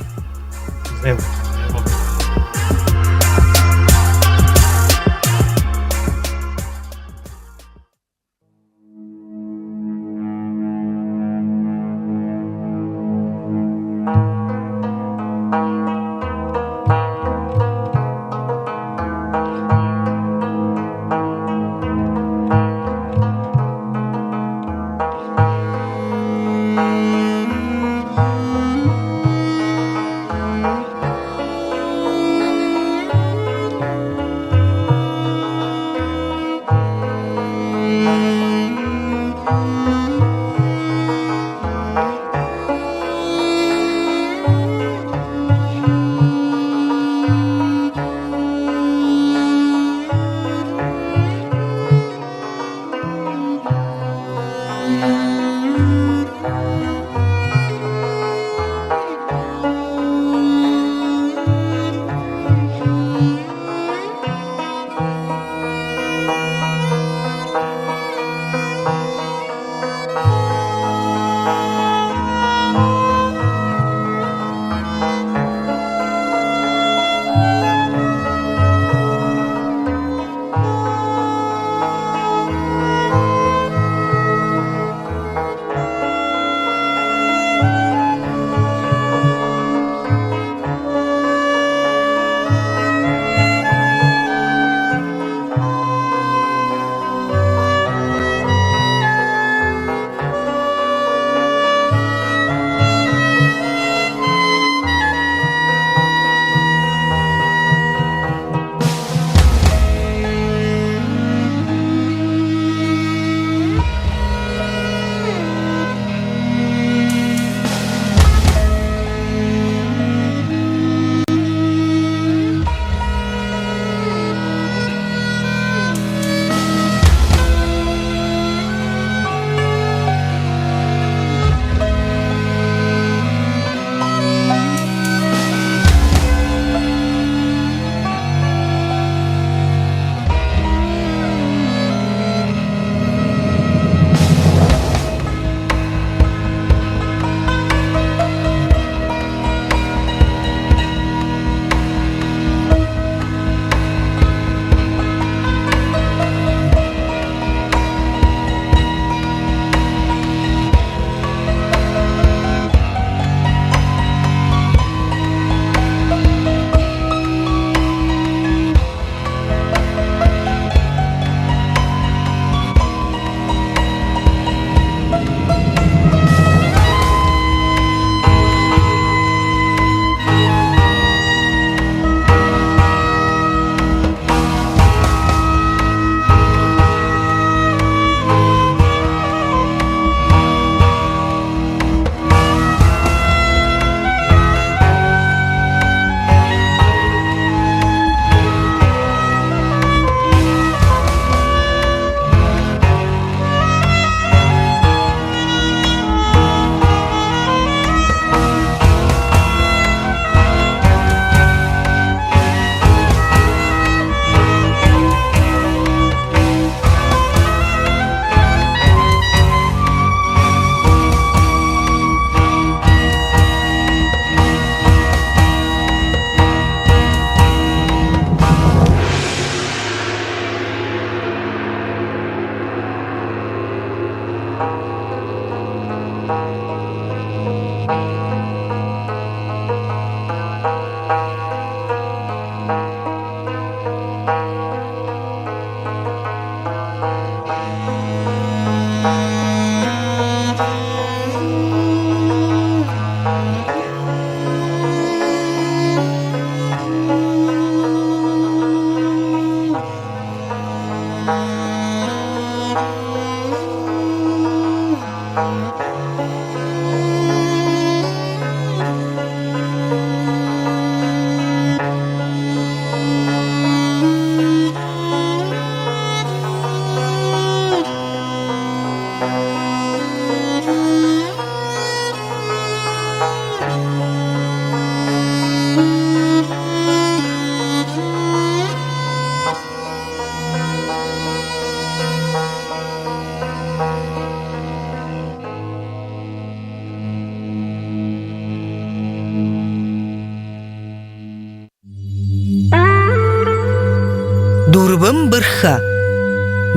Өвім бірхі.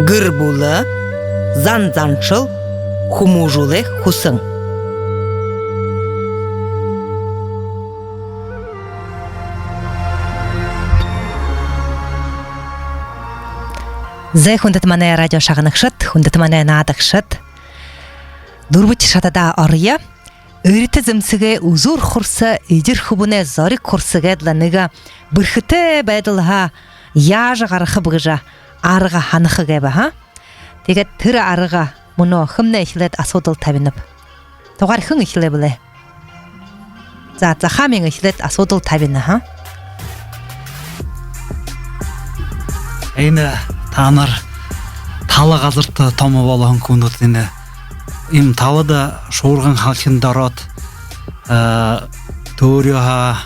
Гір бұлы, зан-заншыл, хумужулы хусың. Зай хундатмане радио шағынықшыт, хундатмане надықшыт. Дурбыт шатада арыя, өріті зімсіге ұзур құрсы, үйдір хубыне зарик құрсыға дыланыға бірхіті бәділға яжы ғарықы бұғыжа арыға ханықы гәбі, ха? Теге түрі арыға мұны хымны ішілет асудыл табинып. Тоғар хың ішіле біле. Заатса хамен ішілет асудыл табины, ха?
Әйні таныр талы қазырты томы болуын күндірдені. Им талыда шоғырған халқын дарат теорияға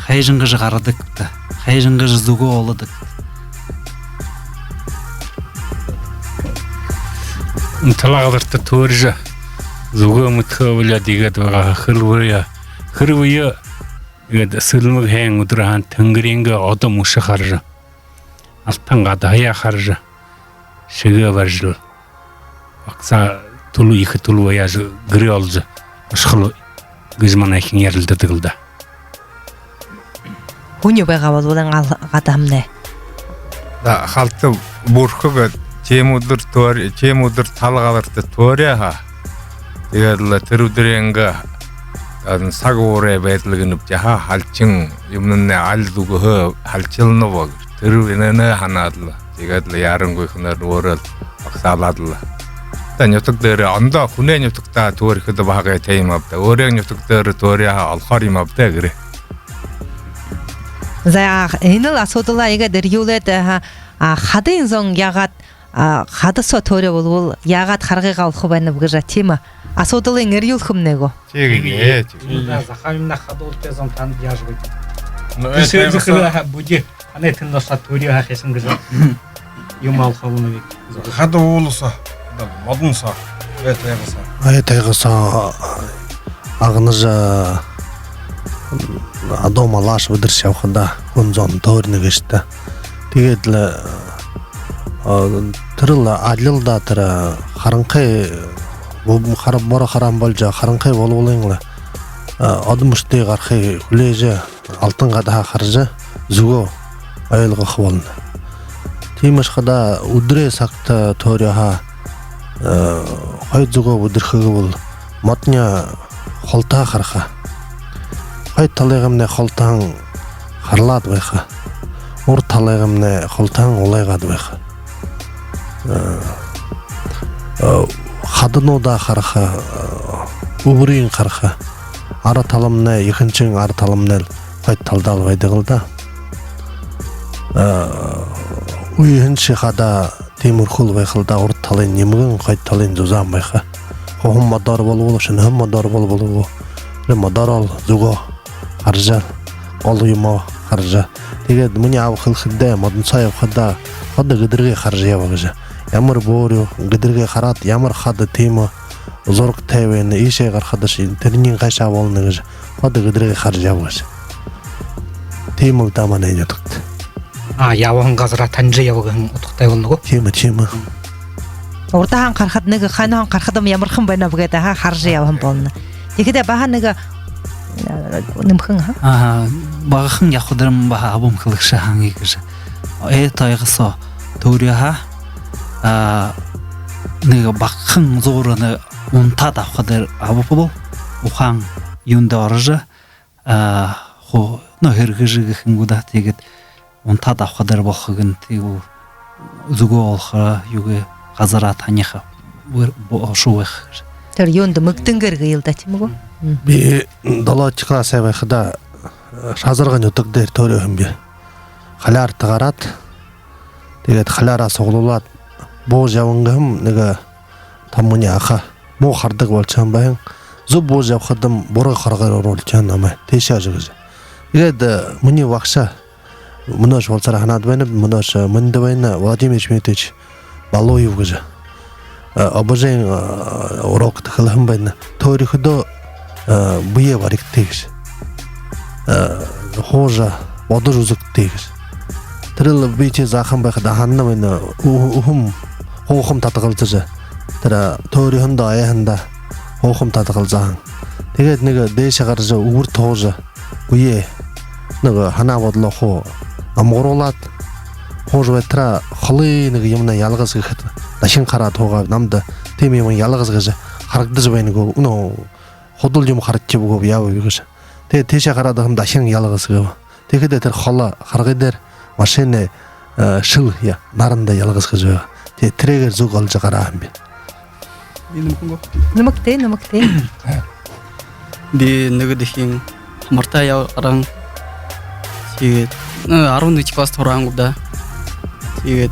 хайжыңғыжы қарадықты. Хайжыңғыжы зүгі олыдық.
Талағалырты теория зүгі мұтқы өлі дегет ваға хырвыя. Хырвыя сылмық хәң ұдыраған түңгіренгі адам ұшы қаржы. Алтанға дая қаржы. Шығы бар жыл. Ақса тулу екі тулу аяжы гірі алжы. Ұшқылы гүзман әкін ерілді дығылды.
Күні байға болудан ғадамны.
Да халты бурхуга темудыр талгалырты теорияга дегедла терудеренга сагоре бетлигинип жаха халчың юмнне алдугы халчылны бол терүнене ханадлы дегедла ярын койхунар орал аксаладлы танютуктары анда хуненютукта теорияда багы теймапта оренютуктары теорияга алхаримапта гире
За энэл асуудала ига дэрюлэт хадын зон ягат хадасо теория болвол ягат харгыга алху байна бгыжа тема асуудалын эрюл хумnego.
Чеге.
Захамна хадол кезон танд яжбыт. Бисер зихра буди ане тындаса теория хасың гыжа. Юмал халуны бек.
Хады олуса, модунса,
Айтайғыса ағыныжа адома лаш выдыр шавхында онзон теорияны кешті. Тегедлі тырылы адлылда тыры харынқай харап бора харам болжа харынқай болуылыңлы адымышты ғарқай хүлежі алтын қадаға қаржы зүго айылғы қывалыны. Теймашқада удре сақты теорияға қай зүго удырқығы бол матня қолта қарқа қай талайғымне қолтаң қарлады байқа ұр талайғымне қолтаң олайғады байқа қадынода қарқа ұбырын қарқа ары талымне екіншің ары талымне қай талдал байды қылда үйінші қада темір құл байқылда ұр талайын немігін қай талайын зүзан байқа қоғым мадар болу үшін хым мадар болу мадар ал зүго қаржа ол ұйыма қаржа тегеді мұне ау қылқыда мадынсай қада қады ғыдырға қаржа явағыжа ямыр борю ғыдырға қарат ямыр қады тема зорық тәуені ешей қарқадыш интернен қайша болынығыжа қады ғыдырға қаржа явағыжа тема даман әйне тұқты
Явағын қазыра танжы явағын ұтықтай болны ғо?
Тема
Ортахан қарқадныгы қайнахан қарқадым ямырқын байна бұғайда қаржа явағын болны тегеде бағаныгы нымхың ха?
Бағықын яқудырым баға абым қылықшы хаңы кіжі. Тайғысо теорияға баққын зорыны ұнта даққыдыр абып бол. Ұқан юнды арыжы нөхіргіжі ғықын ғуда тегет ұнта даққыдыр болқығын тегу зүгі олқыра югі қазыра таниға шуық.
Төр юнды мүктінгер ғиылда тема ғо?
Би дала чыга сайбайхыда шазырған өтікдер төрігін бе. Халяр тығарат, дегет халяра соғылулат, бұл жауыңғым неге тамыне ақа, бұл қардық болчан байын, зу бұл жауқыдым бұры қарғар оролчан амай, тейша жүгізі. Дегет мұне вақша, мұнош болсара ханады байны, мұнош мұнды байны Владимир Шметович Балоев гізі. Обожайын урокты қылығын байны, теорихыда бұе барик тегіз. Хожа, воды жүзік тегіз. Тэрэл бич захан байх даханна мен ухум хоохом татгалзаж тэр төөрийнх аяханда хоохом татгалзаан. Тэгээд нэг дээш гарч өвөр тууж үе нэг ханаа бодлоо хоо амгууруулаад хууж байтра холын нэг юмна ялгас гэхэд дашин хараа туугаа намд тийм юм ялгас гэж харагдаж байна гоо өнөө ходол юм харагдчих бөгөө яав гэж. Тэгээд тийшээ хараад хам дашин ялгас гэв. Тэгэхэд тэр холоо харгай дээр машин шил я наранда ялгас гэж байгаа. Тэгээд трэгээр зүг олж гараа юм би.
Нэмэгтэй.
Би нэг дэхин марта яаран тэгээд 11 класс тураангуда тэгээд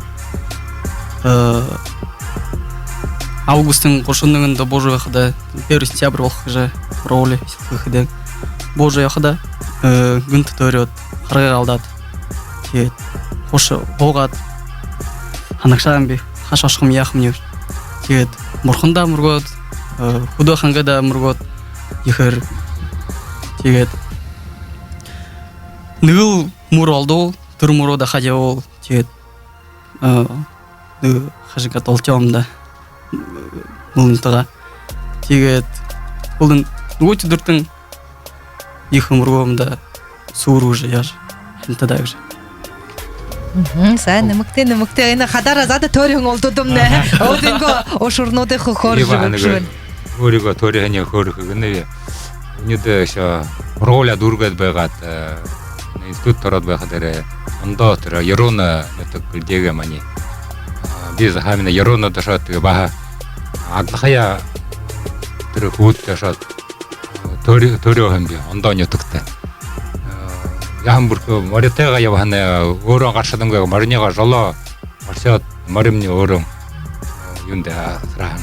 августын 30-нд божоо яхада 1 сентябрь болох гэж роли хийхэд божоо яхада гүнт төрөд харгаар алдаад тэгээд хош буугаад ханагшаан би хаш ашхам яахм юу тэгээд морхондоо мөргөөд хөдөө хангада мөргөөд ихэр тэгээд нэг мөр олдоо тэр мөрөө да хажаа тэгээд нэг хашиг толчоомда мөнтөга тэгээд болон нөгөө өдөртөн их мөргөөмда сүрүүж яаш хэнтэдэ гэж.
Сайн нэмэгтэй энэ хадаараа зада төөрийн олдодомнэ. Одинго ошурнуудын хөрж өгсөн.
өөрийгөө төөрийн хөөрөх гэнэ. Нүдэ роля дургад байгаад институт ороод байхад ондоо тэр Ярона гэдэг дэгэ мани. Би захамина Ярона дашат баха адлахая тэр хүүд дашат төрөө хэмби ондоо нютгтай. Ямбург моритега явахна өөрөө гаршадангаа марнига жолоо маршаад маримны өөрөө юундэ асраа.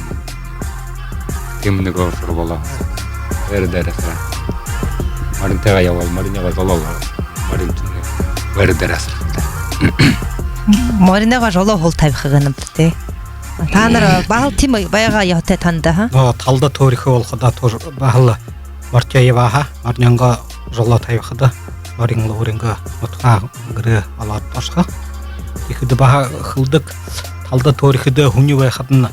Тэмнэгөө шурбола. Вердерасра. Маринтега явал марнига жолоо маринтны вердерасра.
Маринега жолоо хол тавих гэнэ тэ. Та нар баал тийм байга яатай танда ха?
Талда төөрийнхөө болохоо төр баал мартяеваа марнянга жолоо тавихда марин лооринга утга гэрэ алаад ташха. Ихэд баха хылдаг талда төөрийнхөө хүний байхад нь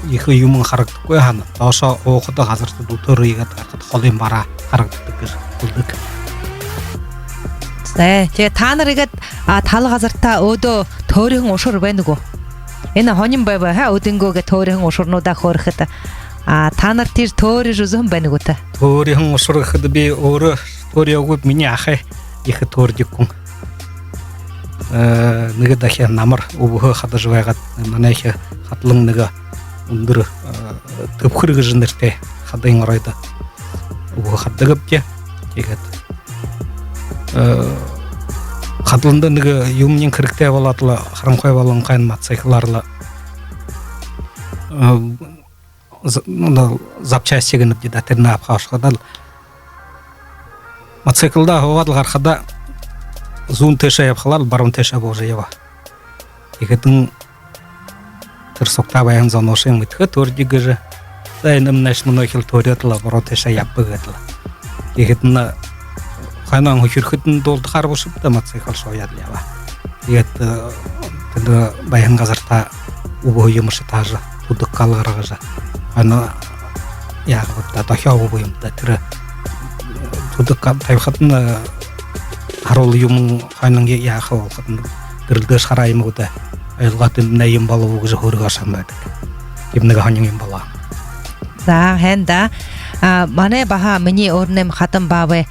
их юм харагдахгүй хана. Доошоо уухад газарт төөрийгээд гарахад холын бараа харагддаг гэж хэлдэг.
Тэгээ та нарыгээд тал газартаа өөдөө төөрийн ушур байна уу? Энэ хонин байва ха өдөнгөөгээ төөрийн ушурнуудаа хөөрөхөд та нар тэр төөрийн үзэн байна уу та?
Төөрийн ушур гэхэд би өөрөө төөрийгөө миний ахаа их төөрдөггүй. Нэг дахиад намар өвгөө хадаж байгаад манайх хатлан нэг өндөр төвхөр гэж нэртэй хадын оройд өвгөө хадагавч тэгээд хатланда нэг юмнын хэрэгтэй болоод л харанхай болон гайн мотоцикларлаа запчастиг нь бид атэрнаа авахшгадал мотоциклда хаваад гарахада зүүн тэшээ явхлаар баруун тэшээ бууж ява. Ихэдэн тэр согтаа баян зоношин мэдхэд төрдигэр зайнам national хэл төрөд л баруун тэшээ явбагад л. Ихэдэн ханаа хөрхөдөн дуулдахаар бушбта мотоцикл шояд ява. Тэгээд тэр баян газарта өвөө юм шатааж удаг калгаргаж ана яг та дахиад өвөө юм та тэр удаг тавихад нь харуул юм хананг яах вэ? Гэрэлдээс хараа юм уу да. Айлгат энэ юм болов уу гэж хөргөө санаад. Юм нэг ханин юм болоо.
За хэнда манай баха миний өрнэм хатан баавэ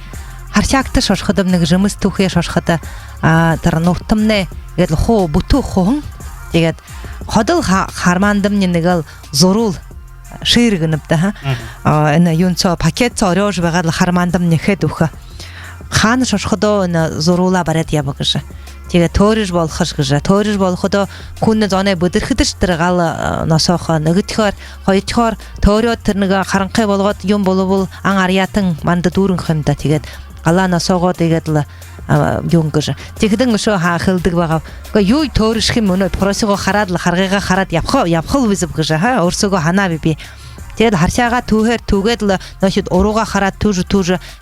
харчаагт шошходом нэг жимс түүхээ шошхода тэр нуртамнэ гээд хуу бүтүү хуун тэгээд ходол хармандамны нэг л зурул ширгэнэвдэ ха энэ юунцо пакет цорёж байгаа л хармандам нэхэд өөхө хаан шошходоо н зуруула бараад яваа гэж. Тэгээ төөрөж болох гэж. Төөрөж болоходоо хүн зоны бүдэрхэдэж тэр гал носоохоо нөгөдхөр хоёрдохоор төөрөө тэр нэг харанхай болгоод юм боловол ан арьятан манд дүүрэнх юм да. Тэгээд галаа носоогоо тэгээд л юм гэж. Тэгэхдээ өшөө хаахилдаг байгаа. Гэхдээ юу төөрөшх юм өнөө просого хараад л харгыгаа хараад явхал визб гэж хаа өөрсөгөө ханаа би. Тэгээд харшаага түүгээд л нөхөд урууга хараад түүж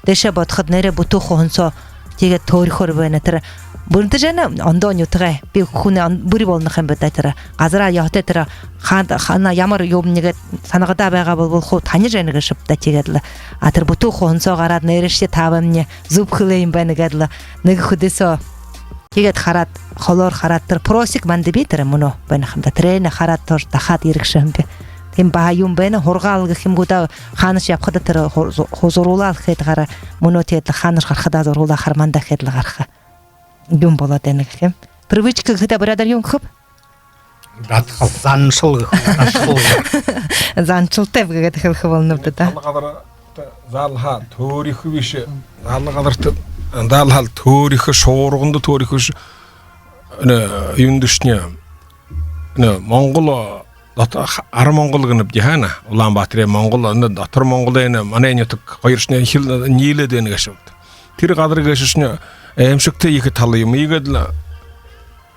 дэшээ бодоход нэрэ бүтүүх хонцоо тэгээд төөрөхөр байна тэр Бунты жана ондон ютыгы би хуне бүри болны хан бетатыра. Газыра яхтетыра хана ямар ёбнеге санагада байга бол ху тани женеге шыпта тегедле. Атыр буту хонсо гарад нереше табамне зуб хылейм бенегедле. Неге худесо Тегет харат холор хараттыр просик манды битер муно бен хамда трене харат тор тахат иркшембе. Тем бааюм бен хоргалгы химгуда ханыш япхада тер хозурулал хетгара муно тет ханыш хархада зорула харманда хетле гарха. Юм болот энекем. Привычка гыда брадар юм хып.
Датхал заншыл.
Занчыл теп гыда хыл хвалнып да.
Залха төрих биш залгадарт далхал төрих шооргонд төрих биш юндышня Монгол ар Монгол гынып жахана Улаанбаатар Монгол дотор Монгол эне манайнятык хоёршны хил нийлэдэн гашвд тэр гадар гашшны эмшигтэй их талым ийгэдл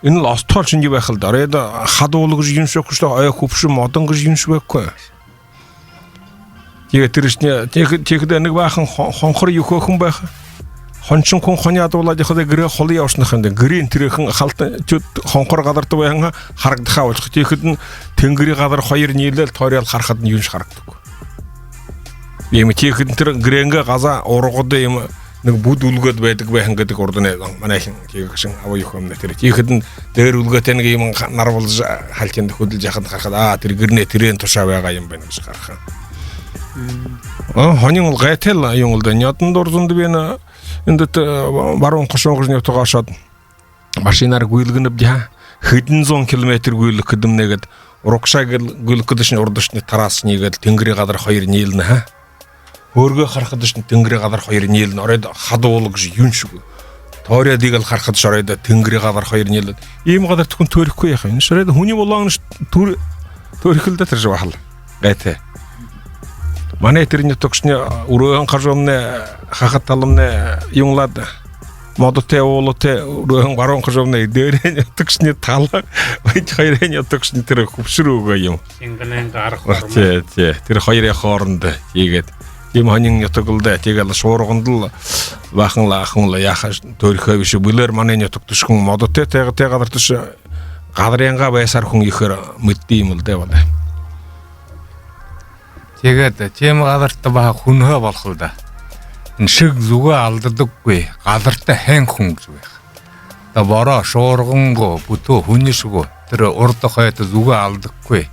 энэ л остол шинж байхал дараад хадуулг жиншөх шүү ая хөвш модон гэж жиншвэхгүй тэгээ тэршний тэгэхэд нэг баахан хонхор юхөөхөн байх хончин хүн хоны адуулаад яхад гэрээ холын явснах юм дэ гэрийн тэрхэн халт хонхор гадарт байхан харагдахаа болох тэгэхэд нь тэнгэрийн гадар хоёр нийлэл тойрол харахад нь юунш харагддаг юм тэгэхэд тэр гэрээнгэ газа ургууд юм нэг бүд үлгээд байдаг байхан гэдэг урдны манайхан тийгшин аваа юхэмнэ тэр тэгэхэд нь дээр үлгээтэй нэг юм нар болж халтинд хөдөлж яхад харахад тэр гэрнээ тэрэн тушаа байгаа юм байна гэж харах хонин ол гайтел юм ол да нятан дурзунд бина эндет баруун хошоогож нётогоошод машинаар гүйлгэнэв жаа хэдэн зуун километр гүйлэх гэдэмнэгэд урагшаа гүйлэх гэдэгшний урдшны тараас нийгээд тэнгэрийн гадар хоёр нийлнэ ха өөргөө харахад дэшний тэнгэрийн гадар хоёр нийлнэ оройд хадуулг юм шиг тойродыг л харахад шоройд тэнгэрийн гадар хоёр нийлээд ийм гадар түн төрөхгүй яах юм шоройд хүний болоон төрөхөлдө тэр шиг бахал гайтай манай тэрний тогшны өрөөн хажуумны хахат талымны юнлад модоте олоте өрөөн баруун хажуумны дээрэн тогшны тал байж хоёрын тогшны тэр хөвшрөөгөө юм
Сингэлэн гарах
тий тэр хоёрын хооронд тийгээд ийм хонин ятоглда тэгэл шуургонд л бахан лаахан л яхаш төрхөө биш бүлэр манай ятог төшгөн модоте гадар төш гадрынга байсаар хүн ихэр мэддэм юм л дээ байна.
Тэгээд тийм гадарт баа хүнхөө болох л да. Энэ шиг зүгөө алддаггүй гадартай хэн хүн гэж байх. Та бороо шуургонго бүтөө хүнишгөө тэр урд хойд зүгөө алддаггүй.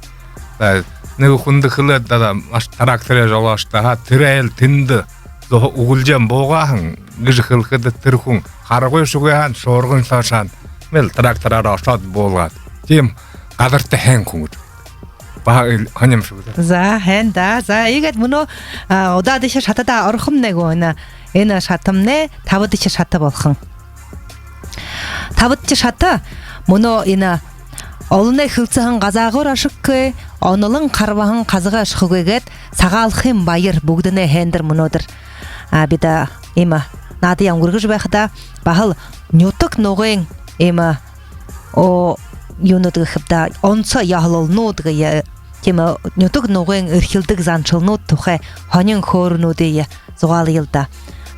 Та нэг хүндэхлээ да маш тракторыг жолоош та тэр айл тэнд угулжан буугаан гэж хэлэхэд тэр хүн харахгүй шугаа шуургон лошаан мэл трактороор очоод буулгаад тийм гадартай хэн хүн гэж ба ханям шүү.
За хэнда за игээд мөнөө удаадэш шатада орхом нэгөө энэ шатамне тавдч шата болсон. Тавдч шата мөнөө энэ олны хилцэн газаагуур ашиггүй онолон карвахан казгаа ашиггүйгээд сагаалхын баяр бүгднээ хэндэр мөнөөдөр бида има нади ямгургэж байхада бахал нюток ногын има о юунод гэхбда онцо яхлолнууд гэ тийм нюток ногын эрхэлдэг занчилнууд тухай хонин хөөрнүүдээ зугаалъялда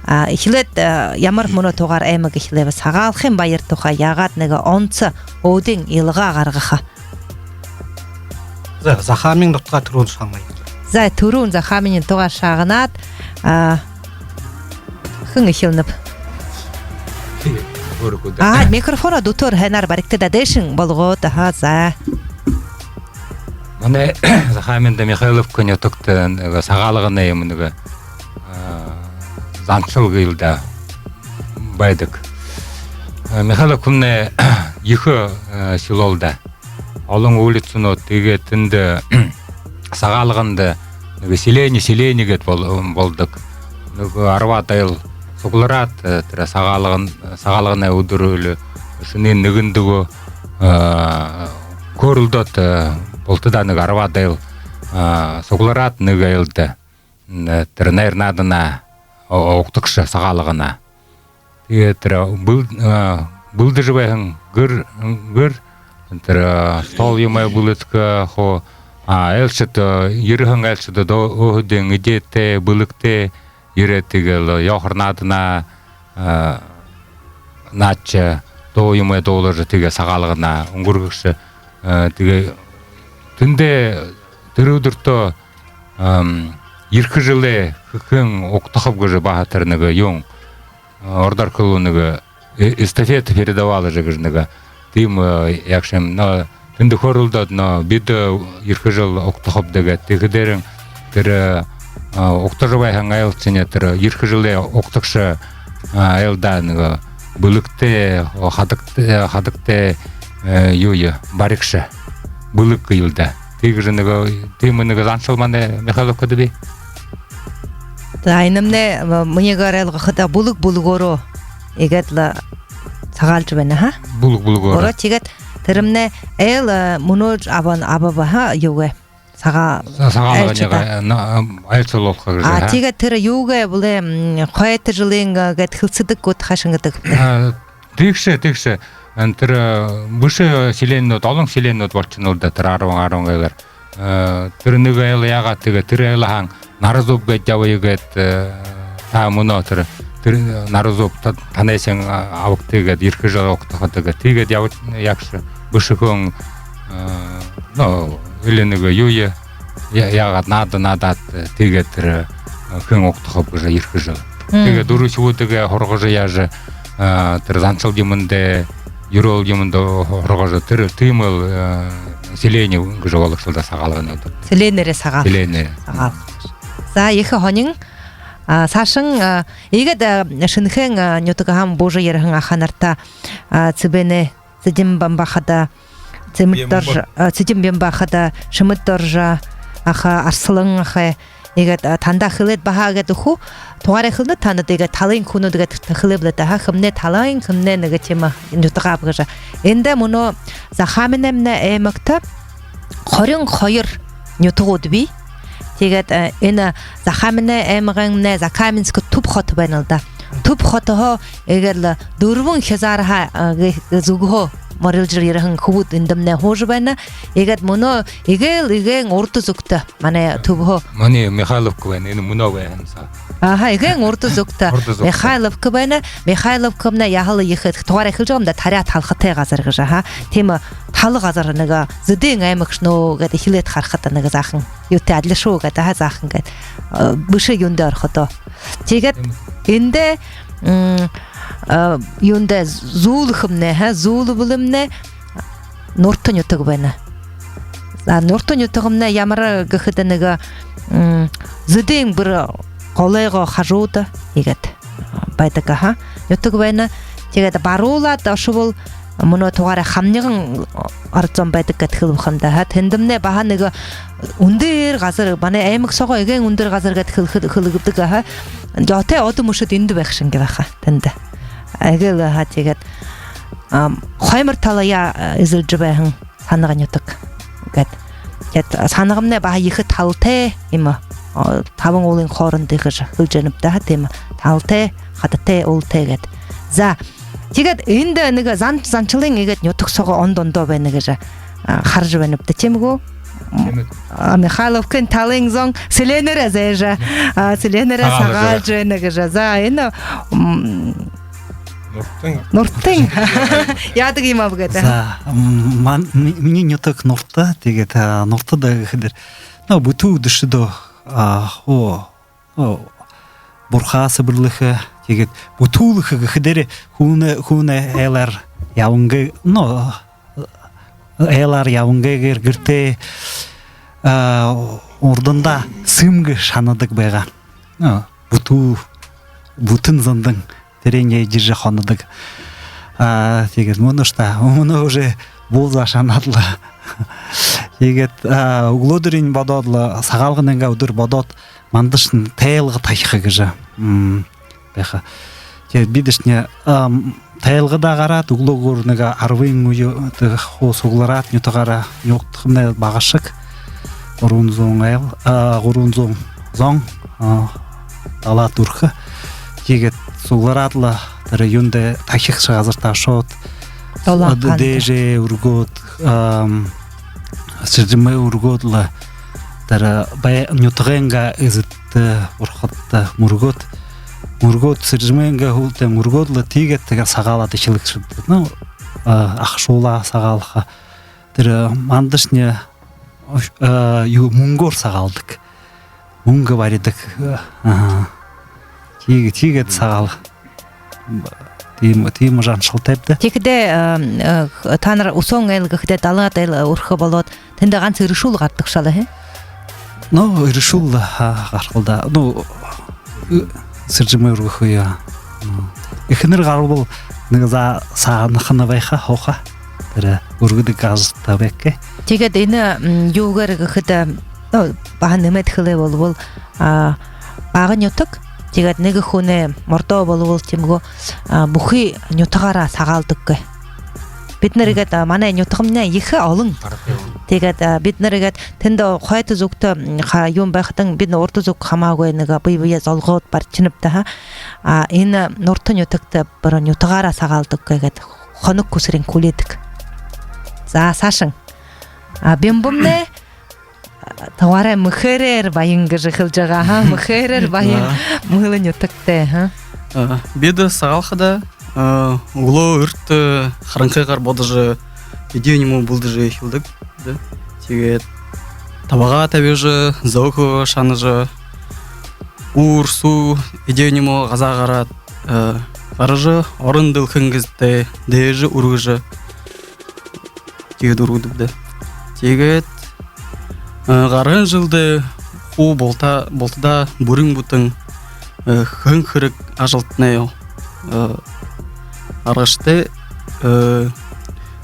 эхлээд ямар мөнө тугаар аймаг эхлэв сагаалхын баяр тухай ягаад нэг онцо өөдийн илгаа гаргаха
За захамын нутгаа төрүүн шагнаа.
За төрүүн захамын тугаар шагнаад хэн эхэлнэ микрофона дотор ханаар баригтада дэшин болгоод за
манай захамын Михайловкын ятогт нэг сагаалганы юм нэг занчил гэлдэ байдаг. Михайловкын их шилолда олон улицнууд тэгээд тэнд сагаалганд нэг селени гэд болдог. Нэг 10 айл суглараад тэр сагаалганы өдрөөл шөнийн нэгэндөө көрөлдөд болтода нэг 10 айл суглараад нэг айлд тэр найрнадана огтгш сагаалгана тэгээд тэр бүлдэж байхан гэр тэр стол юмай бүлэцkä хо айлчд ерхэн айлчд өөдөн идэтэ бүлэгтэ ирэтгэл яхарнадна нач тоюмай доолар тиге сагалыгына унгургышы тиге тинде тырыдырто ирхи жылы хын октохоп гыжы бахатырныгы юң ордар кылуныгы эстафета передавала же гыжныгы тим якшем на тинде хорулдат на биде ирхи жыл октохоп деге тигидерин тир октожобай хангайл чене тир ирхи жылы октокшы айылданыгы былыкте хадыкте юя барикша былык кыйылда тигижыныгы тимыныгы заншылманы Михайлов кадыби
Айнымне мне гаралга хата булык булгоро егетла сагалчы бена ха
булык
ора тигет тиримне эл мунож абаба ха юге сага
айцыл олхагы
а тигет тир юге буле кайты жылынга гет хылсыдык кот хашыңгыдык
тигше антыр бушы селенно толың селенно болчунулда тир арваңар тирныгы эл яга тиге тир элаң нарызоп гет жабыгет та мунотыр нарызоп танайсың абык тиге ирхи жыл октохотыгы тиге якшы бушыкың эленігі юе яғат надат тиге тірі көн оқтықып жа ирхи жыл тиге дұрысы өтіге хорғыжы яжы тір занчыл демінде юрол демінде хорғыжы тірі тыймыл селені гыжы олықшылда сағалығын өтіп
селенері сағал за ехі хонин сашың егеді шынхен нютығам божы ерхің аханарта цыбені цидим бамбахада цидим бамбахада шымыттаржа аха арсылың аха егет танда хылет бахаға дұху туғары хылны таны деге талайын күні деге хылы ха хымне талайын хымне неге тема нютыға абғыжа енді мұны захаминемне әмікті қорын қойыр нютығы өдбей тегет эна захамне эмгэнне закаминск туп хот байналда туп хотоо эгерла дурвун хязарха зугho морилжир ярхан хубут индэмне хож байна эгет моно эген урд зүгтэ манай төвхо
мани Михайлов квэн энэ моно байнса
эген урд зүгтэ Михайлов квэна Михайлов квэна яхалы ихэд тугаар эхэлжэмдэ таря талхатай газар гэж ха тийм тал газар нэг зүдэн аймагшноо гэдэг хилэт харахад нэг захан юутай адлишуу гэдэг захан гэд бүшэ юндэ орхото тэгээд эндэ юндэ зуулхэмнэ зуулбулэмнэ нуртон ютаг байна нуртон ютагэмнэ ямар гэхэд нэг зүдэн бүр голойго хажууд игээд байдаг ха ютаг байна тэгээд баруулаад ошвол моно тугаараа хамниган орцон байдаг гэдэг хэлбэхэндэ ха тэндэмнэ баха нэг өндөр газар манай аймаг сого эген өндөр газар гэдэг хэлэгдэг ха жотэ одомушд энд байх шингэ байха тэнд агэл ха тэгээд хаймар талая эзэлж байхан санаган ютаг гэд санагамнэ баха их талтай юм таван уулын хооронд их хэлжэнэвдэ тийм талтай хаттай уултай гэд за тэгээд энд нэг занчлын игээд нютгсого ондондоо байна гэж харж байна бдэ чимгүү Михайловкын талын зон селенерэ зэжа селенерэ сагаалж байна гэж за энэ нуртын яадаг юм аа гэдэг
за миний нютг нурта тэгээд нуртад гэхээр бүтүү дэшдөө бурхаас бүрлэхэ тэгээд бүтүүлэх гэхээр хүүнэ элар явангэ элар явангэгээр гэртээ урданда сымгэ шанадаг байгаа бүтэн зандан тэрэний жижиг хонодаг тэгээд мөнөшта уже буулза шанадла тэгээд углодырын бодоодла сагаалгын өдөр бодоод мандашн тайлга тахих гэж байха тэгээд бидшне тайлгада гараад углогоор нэг 10 үе хуусуглараад нютагаараа югтхмэ багашиг 300 зон ала турх тэгээд суглараадла тэр юндэ тахих газартаа шууд дэжэ ургод сэржмэ ургодла тэр бай нютагэнга эзэт урхат мургот Мургот сыржменге хулте мурготлы тигет теге сагалады шиликшид. Ну ахшула сагалха. Тэр мандышне ю мунгор сагалдык. Мунга баридык. Тигет сагал. Тим жан шылтайбды.
Текде таныр усон элге хде талат эл урхы болот. Тенде ганц иршул гаттык шалы, he?
Ну, иршул гаркылда. Ну, сыржымы ургыхыя. Ихнер гарбыл ныза саанахына байха хоха. Тэр ургыды газ табекке.
Тегед эне югар хде бахан немет хылы болбол багы нютык. Тегед неге хуне морто болбол тимго бухи нютагара сагалдыкке. Битнеригет мана нютыгымна ихе алың. Тегед битнеригет тенде хойты зукты юм байхтың битне орто зук хамагы неге быйбыя залгот барчыныпта. Эне норто нютыкты бир нютагара сагалдыкке гет хонук кусрин кулетик. За сашың. Бембумне товара мхерер байынга жихылжага ха мхерер байын мылын ютыкты ха.
Беда сагалхада уло үрт харынкыгар бодыжы идея нему булдыжы хилдык. Тегет табага табежы зоку шаныжы урсу идея нему газагарат гарыжы орындыл хынгызды дежы ургыжы тегет ургудубды. Тегет гарын жылды у болтада бурың бутың хын хырык ажылтнео арашты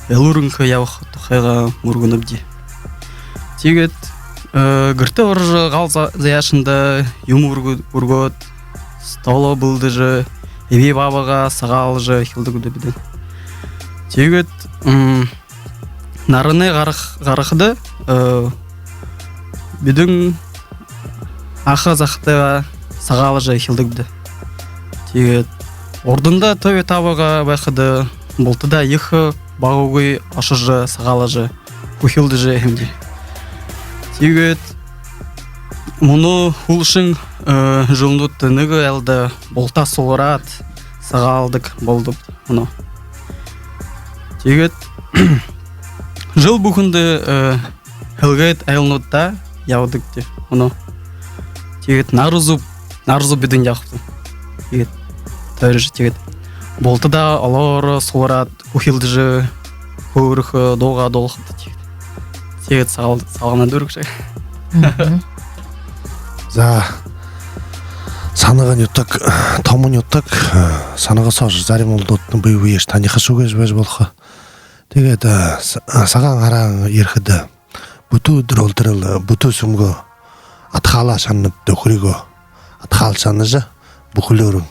элурынкы явх тухайга мургунубди. Тегет гырты оржы галза заяшында юм ургот столо булдыжы эби бабага сагалжы хилдыгудубди. Тегет нарыны гарыхды бидің аха захтыга сагалжы хилдыгды. Тегет ордында төбе табыга байхыды болтыда ихы багугы ашыжы сагалжы кухилдыжы эмди. Тегет муну хулшың жылнутты ныгы элді болта солырат сагалдык болдып муну. Тегет жыл бухынды хылгет айлнутта явдыкты муну. Тегет нарызу бидин яхты. Тегет төржі тегет болтыда алары солырат кухилдыжы көріхі доға долхыды тегет. Тегет салғанан дөрікші.
За саныған ютак, томын ютак, саныға сожы зарим олдоттың бүйі еш таниқы шугез бөз болқы. Тегет саған араң ерхіді бұту дұролдырыл, бұту сүмгі атқала шанныпты күрігі атқал шаныжы бұқылырың.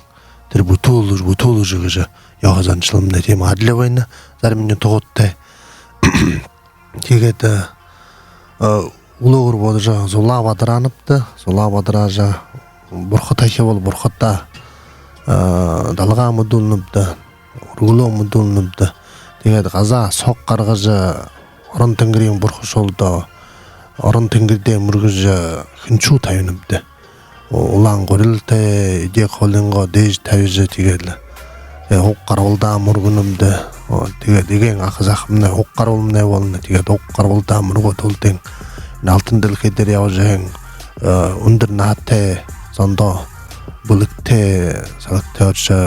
Тэр бутул жыгыжы яғазан шылымда тем адле война зарим тоғытты. Тегет улығыр бодыжы зула бадыраныпты, зула бадыражы бұрқы тайхе бол бұрқытта далға мұдылыныпты, ургулы мұдылыныпты. Тегет ғаза соқ қарғыжы орын тінгірен бұрқы шолды, орын тінгірде мүргіжі хынчу тайыныпты. Улан горилте иде қолынға деж тәуізі тегелі. Оққар олда мұргынымды. Деген ақызақымны оққар олымны болыны тегеді. Оққар олда мұрғы толтың. Алтын ділкедер яу жәң. Үндір нәтті зонда бұлікте сағытты өрші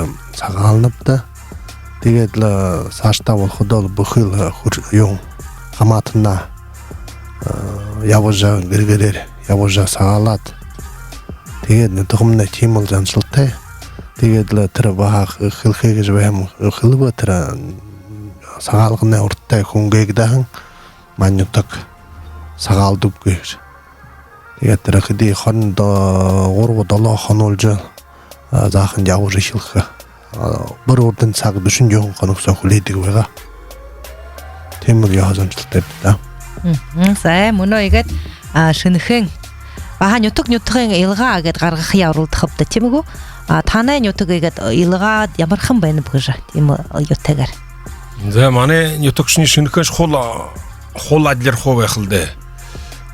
сағалыныпты. Тегеділі сашта бол құдол бұқыл юң қаматына явыжа гіргерер, явыжа сағалат. Тегет тұғымна тимыл жаншылты. Тегедлі түрі бағақ қылқеге жібәм қылыбы түрі сағалғына ұрттай күнгегдағын манютық сағалдып көйір. Тегет түрі қыдей қорында орғы дала қан олжы зақын жауыры шылқы. Бір ордың сағы дүшін жоғын қанықса құлейдігі байға. Темір яға жаншылты епті.
Сәй, мұны егет шынықың. Баха нютук-нютугын илға агет қарғы қиярылды қыпты темігу. Таны нютук егет илға ямарқын байны бұғыжа темі ютегер.
Да, мане нютук шыны шынықын қол адлер қол байқылды.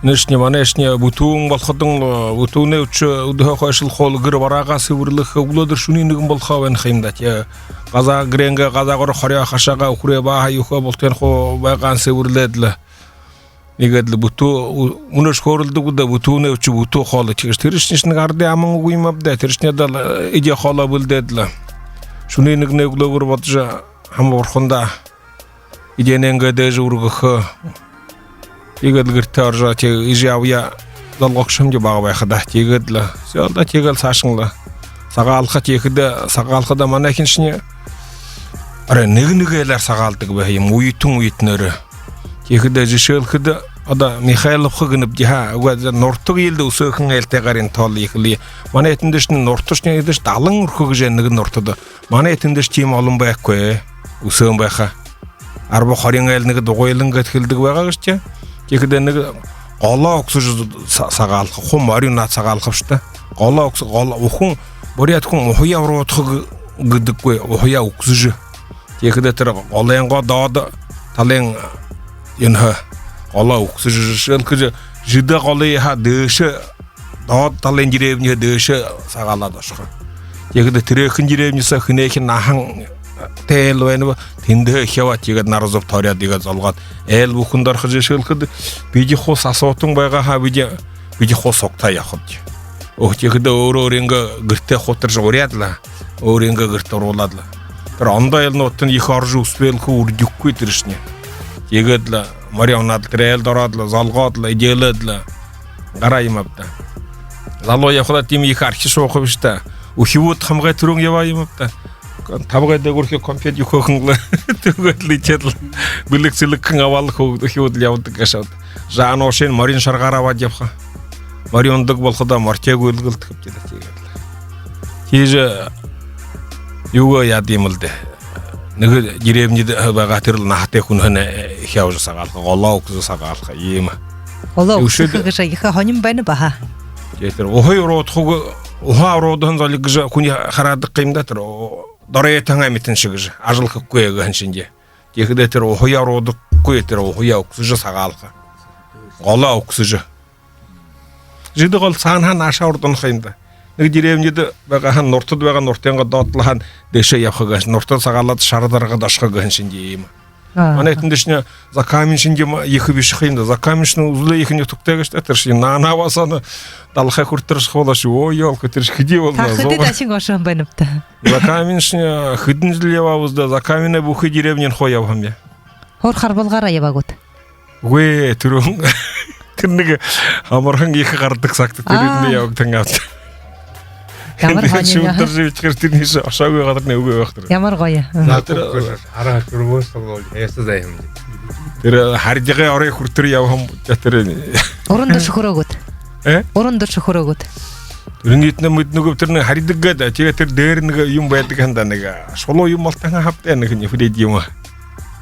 Нешне манешне бутуң болходың бутуне үчө удо койшул хол гыр барага сывырлык уладыр шунинигин болхавен хаймдат я каза гренге каза гор хоря хашага ухре ба юха болтен хо байган сывырледле нигедле буту унуш хорулду буда бутуне үчө буту холы чигиштеришнишни гарды амын уймабда теришне дал иде хола булдедле шунинигне углогор батжа хам орхонда идененге деж ургых Тегел гыртаржа те ижавя далгокшым же бага байхада тегедла сёлда тегел сашыңла сагалха тегеде сагалхада манакиншне ара нигнигелер сагалдык бейим уйтун уйтнөрө тегеде жишелхиде ада Михайлов хыгынып жаха уга нортуг елде усыкын элте гарын толли ихли манетиндешни нортушне едеш далың урхуг женниги нортуду манетиндеш тим алынбай кое усын байха арба хорин элниги догойлын кеткилдик байгагычча Тегеденеги гола оксуж сагаалх хум маринат сагаалхвшта гола окс гола ухун борят хум ухуя уротхыг гэдэггүй ухуя оксуж тегедэ тэр голынго доод талын энэ гола оксуж шэлкэж жидэ голы ха дэшэ доод талын деревне дэшэ сагаалаад башха тегедэ тэрхэн деревнесэ хинэхэн нахан тэл байна тэндэ хява тегед наразов торяд игэ золгоод эл бүхэндар хажишэлхэд биди хос асуутан байгаа ха биди хос окта явахд тегедэ өөрөөрөнгө гэртэ хутарж урядла өөрөнгө гэрт оруулаадла тэр ондоо элнуутын их орж үсбэлхүү үрдүхгүй тэршне тегедла марионад трэл дородла золгоодла идэлэдла гараймабда залоо явхла тим их архи шоохвшта ухивут хамгай түрэн явааймабда табгай дэгүрхи компьютер юхохнглы тэгвэл ичэдл билэгцэлэгхэн авалх хөөд явдаг гашаад жаношин марин шаргаравад явха мариондог болохода мартяг үлгэлт хэвчээд тэгээд тийж юугаа яд юм л дээ нэг деревнид байгаа тэр л нахтай хүн хэнэ их явж сагаалх голоо өгс сагаалх юм
голоо өгс иха хоним байна баха
тэр охой уруудхуг ухаа уруудан залыг хүн хараадаг юмда тэр дорой танга митэн шиг ажлахгүй гэн шинжээ. Тэгэхдээ тэр ухуя уруудахгүй тэр ухуя өгсөж сагаалха. Голоо өгсөж. Жидэ гол цаанхан ашаа урдунх юмда. Нэг деревнид байгаа хан нуртад байгаа нуртынга доотлахан дэшээ явах гэж нуртад сагаалаад шардаргад ашхаг гэн шинжээ юм. Манайтэндешне за камин шинжээ их бишх юмда. За каминшны узлы их не туктагаш тэр шин наанавасана далхай хүртэрш хуулаш ой ёлко тэр хиди болно.
Хэдэ дашин гошон банапта.
За каминшне хидэн жил яваавда за камине бүхий деревнийн хоо явхам я.
Хор харбалгаараа яваагууд.
Үгүй тэр нэг амархан их гардаг цагт тэрний явагдан авч.
Ямар гоё юм.
Тэр живчгэр тэрний ашаагүй гадар нэвгүй байх тэр.
Ямар гоё.
араа хөрвөөс бол ясаа юм.
Тэр хардигээ орой хүртэр явхам тэр.
Уран дэш хөрөөгөт. Уран дэш хөрөөгөт.
Тэрнийт нэг тэр нэг хардаг гэдэг. Тэгээ тэр дээр нэг юм байдаг ханда нэг шулуу юм болтойн хавтай нэг нэфред юм.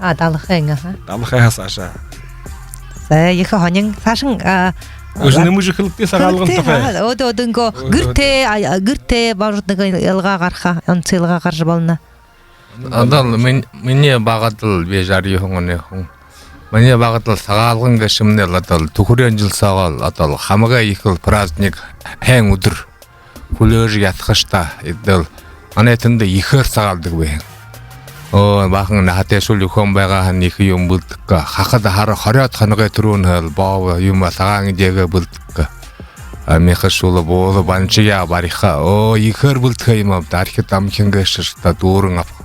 Далхайн
Далхай хасаша.
За их хонин цаашин
Өзний мужихлэгтэй сагаалган тохой.
Өдөнгө гэртэ баждаг ялга гарха онцилга гарж болно.
Адал миний багадл бежари хонгоны хон. Миний багадл сагаалган гэшмнэл адал түхрэн жил сагаал адал хамгаа их праздник хэн өдөр хүлээж ятхашта эдэл манай тэнд ихэр сагаалдаг бэ. Бахан хаташул юхон байгаа хан их юм бүлдэг. Хахад хар хориод хангаа түрүүн хэл боо юм сагаан дэгэ бүлдэг. Мехашул боо банчия бариха ихэр бүлдэг юм дархи дамхингээс та дүүрэн ав.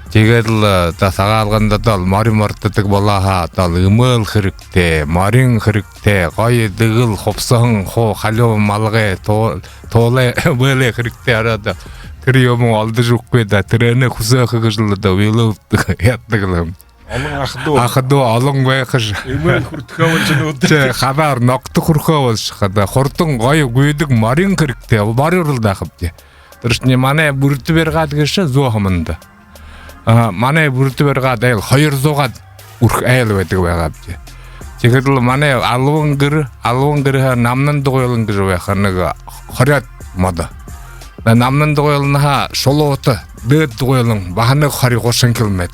Тэгээд л та сагаалганд дал марин мартдаг болааха дал өмөл хэрэгтэй марин хэрэгтэй гоё дэгэл ховсон хоо халуу малгай тоолэ бэлэ хэрэгтэй араад тэр юм олдож үгүй да тэрэнэ хүсээх гэж л да вилөвдөг яддаг л ахдуу олон байхш
Эмэл хүртхөө болж нүд
хабар ногдох хүрхөө болж хада хурдан гоё гүйдэг марин хэрэгтэй бариур л дахвч тэрчний манай бүрдбэргаад гэж зөө хаманда манай бүрдбэргаад айл 200-аад үрх айл байдаг байгаа бич. Тэгээд л манай алван гэр намнан дугуйлан гэж байх нэг 20-аад мод. Намнан дугуйлнаа шулуут дээд дугуйлан бахнаг 20-30 км.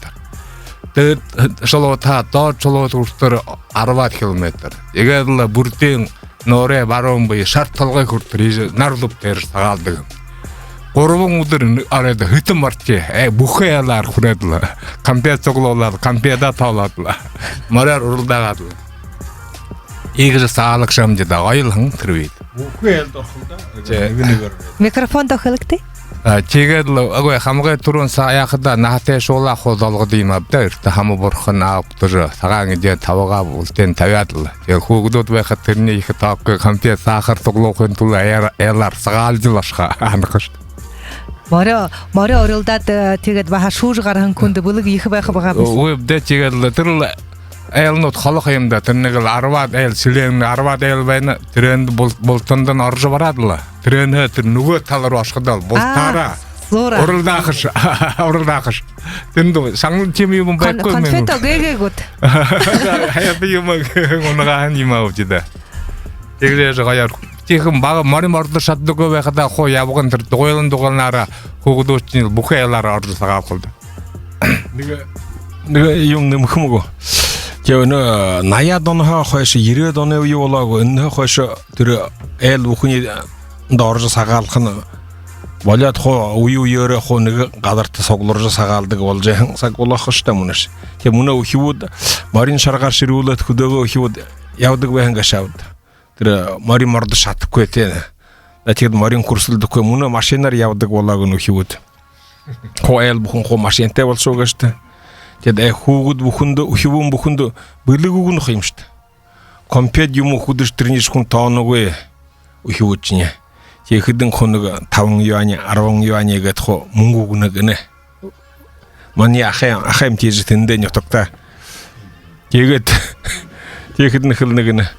Дэд шолота доод шолот хүртэр 10 км. Тэгээд л бүрдийн нөрэ баруун бие шарт толгой хүртэр нарлуп дээр сагаалдаг. 3 өдөр арайд хитэн марчи бүхэ ялаар хүрээд л кампиа цоглуулаад кампиада таалаад л мараар уралдаагаад л ийгэр саалах шамжид ойлхон тэрвээ.
Бүхэ ялд орхон да. Нэгээр.
Микрофон тохиолготой.
Тэгээд л агүй хамгай түрүүн саяхада наатай шуулах болгоод юм авда эрт хам бурхан аавтар цагаан идэ тавгаа үлдэн тавиад л яг хүүхдүүд байхад тэрний их таавгүй кампиа сахар тоглохын тул яалаар сагаалж л ашха ханах шүү.
Моро оролдоод тэгээд баха шүүж гархан хүнд бүлэг их байх байгаа биз.
Үебдэ тэгээд л тэр л айлнууд холох юмда тэр нэг л 10 айл сэлэн 10 айл байна тренд болтонд нь орж бараад л тренер тэр нөгөө тал руу ашигдал болтаараа уралдаахш тэнд сангын тим юм байхгүй юм.
Конфет гээгүүд.
Хаяа би юм унагаан юм авчида. Тэгээд жагаар тийхэн бага морин мордо шатдаггүй байхад хоо явган тэр дугуйлан дугалнаараа хүүхдүүчний бүхэ ялаар орж сагаавхалда.
Нэг юм нэмхмээгөө. Яг нөө 80-аад оны хойш 90-аад оны үе болоогүй энэ хойш тэр айл бүхний дорж сагаалах нь болоод хоо үеөөрөө хоо нэг гадарт соглорж сагаалдаг болж цаг болох штэ мөнөш. Тэг мөнөө хөвд морин шаргаар ширүүлээд хөдөөгөө хөвд явдаг байх гашаад. Тэр морин морд шатахгүй те. Тэгэд морин курсэлдэхгүй мөнөө машинаар явдаг болоог нь хөвд. Хоо айл бүхэн хоо машинтай болсоо гэжтэй. Тэгээд хүүгд бүхэнд хөвөн бүхэнд бэлэг өгнөх юм штэ. Компьютер юм хөдөж тэрнийш хүн тооногүй хөвөжнэ. Тэгэхэд хоног 5 юань 10 юань гэдэг хоо мөнгө өгнө гэнэ. Маны ахайм тийж тэндэ нётогта. Тэгээд нөхөл нэг нэ.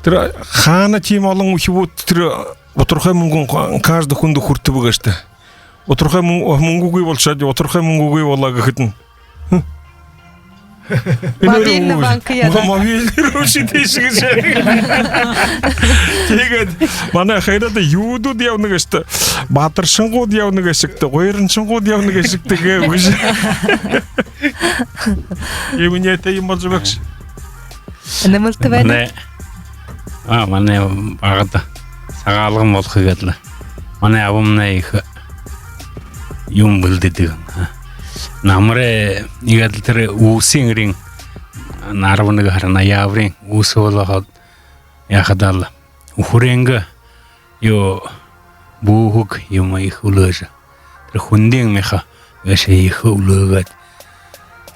Тэр хаана тийм олон хөвөд тэр утрахай мөнгө кажд хүнд хүртв гэжтэй. Утрахай мөнгөгүй болшаад утрахай мөнгөгүй болоо гэхэд нь
Мобильный банк яа.
Мобильный рушидиш гэж. Тэгээд манай хайраад юудууд явна гэжтэй. Баатаршингууд явна гэжтэй. Гойроншингууд явна гэжтэй гэж. Юмнэтэй юм болж багш.
Нэмэлт байна.
Манай багада сагаалган болох гэдэл. Манай авамнаа их юм бэлдэдэг. Намрэ игээд тэр үүсийн рин 11 харна яврын үүс болгоод яхадал ухрэнг ё бууг юм их үлээж тэр хүндийн мэха яшаа их үлээгээд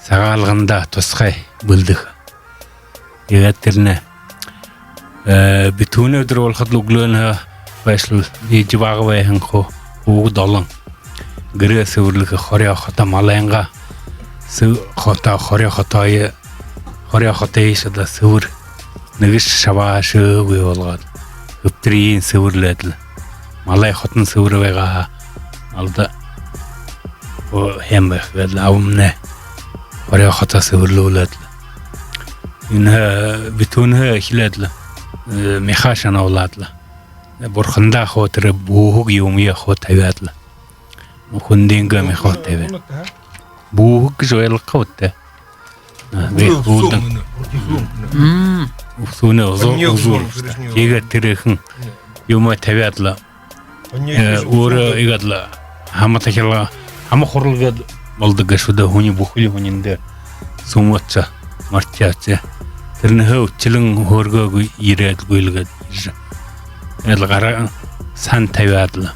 сагаалганда тусгай бэлдэх. Игээд тэрнэ битүүнэ өдөр болоход өглөөнө байшл ижваг байхан хоо долон гэрээс өрлөх хорё хота маланга хота хорё хотоо ишэда сүр нэгш шавааш өвөө болгоод өптрийн сүрлээд малай хотон сүр байгаа алда о хэмбэх гэл авмнэ хорё хота сүрлүүлээд энэ битүүнэ хилээд мехашана улаад бурхандаа хотэр бууг юм я хот тавиад хүндинг мехот тавиад бууг жойлгохтой Усүнэ озоо. Тэгээд тэрхэн юм тавиад л өөрөө игээд л хамтахла хам хурлгээд болдог гэшүүдэ хүний бүхний хүниндээ сүмөц марчаац. Тэрнээ өчлөн хөөргөөг ирээд гүйлгээд эл гараа сан тавиад л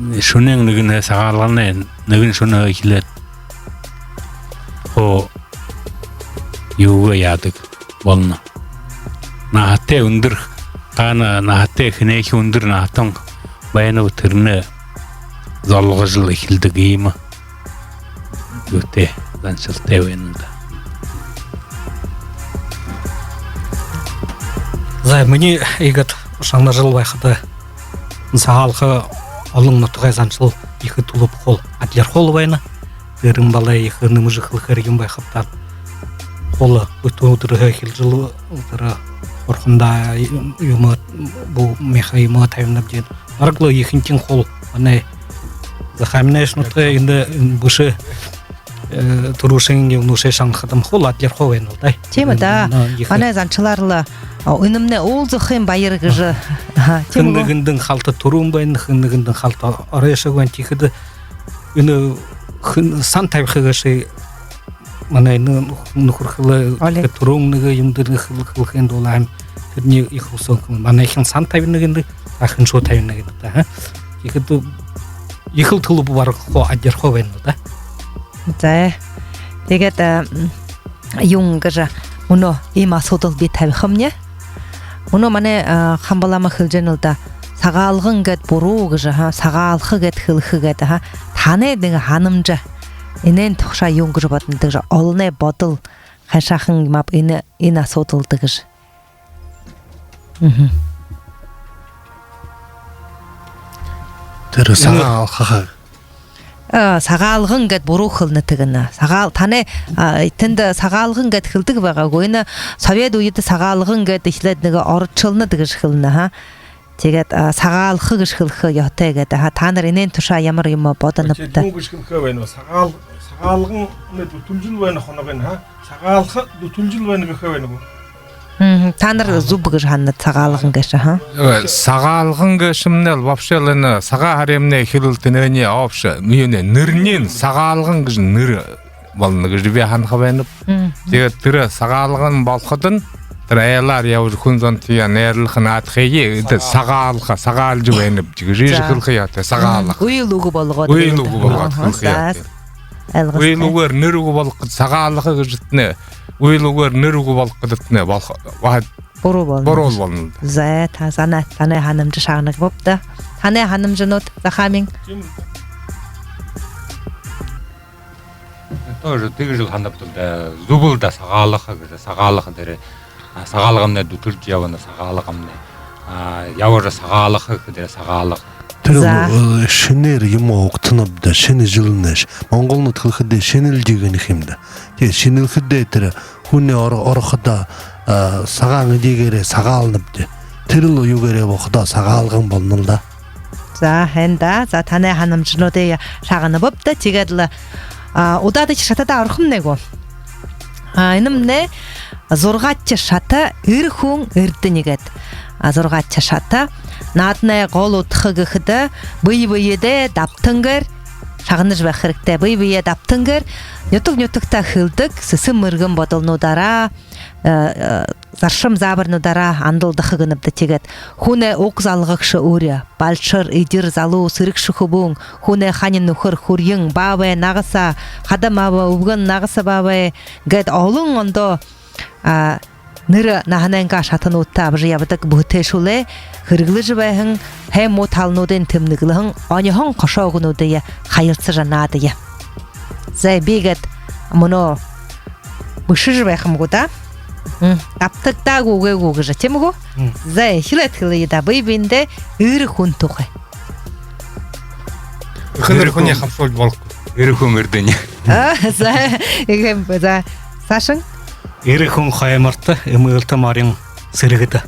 шүнэн нэгнээ сагаалганы нэгэн шүнээ хилээд хоо юу яадаг болно. Наатай өндөр таана наатай хнээх өндөр наатан байна тэрнээ золгож л эхэлдэг юм. Үтэ ганцалтай байна да.
За миний игээд шанаа жил байхад саалха олон нутгай санчил их тулуп хол атлер хол байна. Тэрэн балай их нэмжихлэхэр юм байхад хол өтөдөр хэлжил тэр орхонда юм бу мехайма таймнаб ден аргло ихэнчин хол анаа захамнэш нутгай энэ бүшэ турушин юнуше шанхадам холат ярховен олдай.
Тема да. Ана занчыларлы өнімне ол зөхен байырғы жы.
Хынныгындың халты турун байын, хынныгындың халты арайшаган тихіді. Үні сан табиғышы манай нухурхылы турунныгы юмдырны хылхын долайм. Күдіне ихусон манай хын сан табиғыгынды, ахын шо табиғыгынды. Тихіді ихыл тылы бар хо адерховен олдай.
Да. Дегет юңғы жа. Уно има содыл бет табиғым не? Уно мане хамбалама хылженылда сағалғын гет бұруғы жа, сағалғы гет хылғы гет, таны дыңы ханымжа. Инен тұқша юңғы жабатындығы жа, олыне бодыл қайшақын мап ина содылдығы жа.
Тірі сағалғы
сағалғын гет бұру қылны тігіні. Таны тінді сағалғын гет қылдығы баға көйіні совет үйді сағалғын гет ішілетігі орытшылны дығыш қылны. Тегет сағалғы ғыш қылғы яхты гет. Таныр инен тұша ямыр юмы боданыпты.
Жүнгіш қылғы бәйні, сағалғын дүтілжіл бәйні қонағын, сағалғы дүтілжіл бәйні қылғы бәйні бұл.
Таныр зубы ғыш ханны сағалғын ғышы.
Сағалғын ғышымнел вообще-лыны саға харемне хилылтыныне опшы мүйіне нырнен сағалғын ғыш ныры болны ғыш бейхан қабайынып. Теге түрі сағалғын балқыдын тірәялар яуыз күнзон тиян әрліқін атқайы сағал жүбәйініп жүгіжі қылқы яты сағалық.
Уйлуғы болғы.
Уйлуғы болғы қылқы яты. Уйлуғыр нырығы болқы сағалықы ғыжытыны Уйлуғыр нырығы болқыдытыны
Бору
Борол болны.
Зая тазана таны ханымжы шағынық бопты. Таны ханымжы нот захамин.
Тоже тыгы жыл хандаптылда зубылда сағалықы дәрі. Сағалығымны дүтілді явыны сағалығымны. Явыры сағалықы дәрі сағалықы.
Тірі шенер ема оқтынып да шені жылынеш. Монголны тылқыды шенел деген хемді. Шенел күдді тірі хүнне орықыда сағаңы дегере сағалынып де. Тірілі югере оқыда сағалғын болнылда.
За, хэнда, за таны ханым жыноды шағыны бопты, тегеділі. Удады шатада арқым него. Инымне зорғатчы шаты үрхун үрдінігет. Зорғатчы шаты надны қол ұтқығы қыды бұй-бұйеде даптыңгір шағыны жбә қырықта бұй-бұйе даптыңгір нөтік-нөтікті қылдық сысы мұрғын бодылнудара заршым забырнудара андылды қығыныпты тегет. Хуне оқ залғықшы үрі, балшыр, идір залу, сырықшы құбуң, хуне ханин нүхір хұрйың, бабай, нағыса, қадам абы, ұбғын нағыса бабай, гәд олың ондо ныры нахананга шатын утта абжы ябыдық бұғытешуле, қырғылы жыбайхың, хэм оталнуден тімнігіліхің, оныхың қошауғынудыйы, қайылсы жанадыйы. Зай бегет, мұны бұшы жыбайхым ғуда, аптықта ғуғы жа, тем ғу? Зай хилет-хилы еді бейбенде үрі хүн тұқы.
Хыныр хүне қапсол болық.
Үрі хүн үрдіне.
Зай, Сашың?
Ирі хүн қаймырты, өмілті марин сырғыды.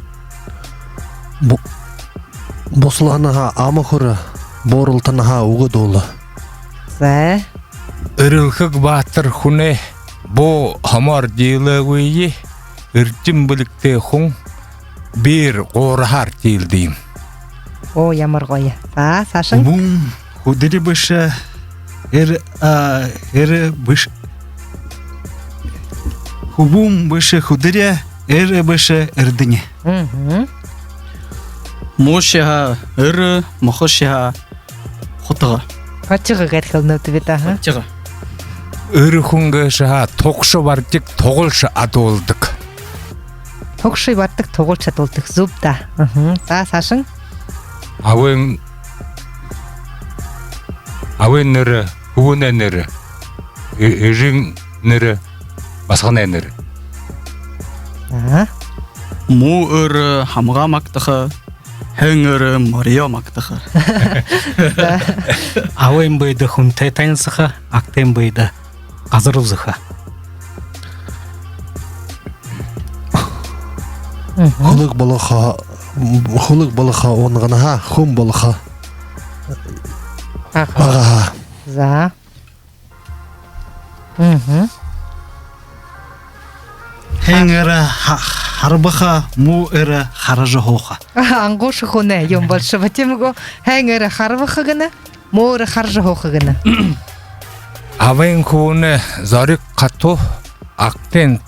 Босыланыға амықыры, борылтыныға ұғы долы.
Зай?
Үрілхік баттыр хүне бұ хамар дейлі өйе үртім білікте хүн бір қорғар дейлдейм.
О, ямыр қойы. Сашың?
Бұн худыры бұшы әрі бұш Хубум бышы худыря, әрі бышы әрдіне.
Мошиға әрі, мұхышиға құтыға.
Қачығы ғайт қылынып беті, ха?
Қачығы.
Үрі хүнгі шыға тоқшы бар тек тоғылшы атуылдық.
Тоқшы бартық тоғылшы атуылдық, зубда. Сашың?
Ауын нөрі, хуын әнірі, үйжің нөрі, басқан әнірі.
Му өрі хамға мақтықы, хэң өрі Мария мақтықы.
Ауын байды хүнтай тайынсықы, ақтен байды қазыр ұзықы.
Хулық балыға оңғанаға, хүм балыға ағаға.
За.
Хенгера харбаха му эра хаража хоха.
ангош хуне юм больше ватимго хэнгэр харвахгана моор харж хоохгана.
Авен хуне зориг хату актен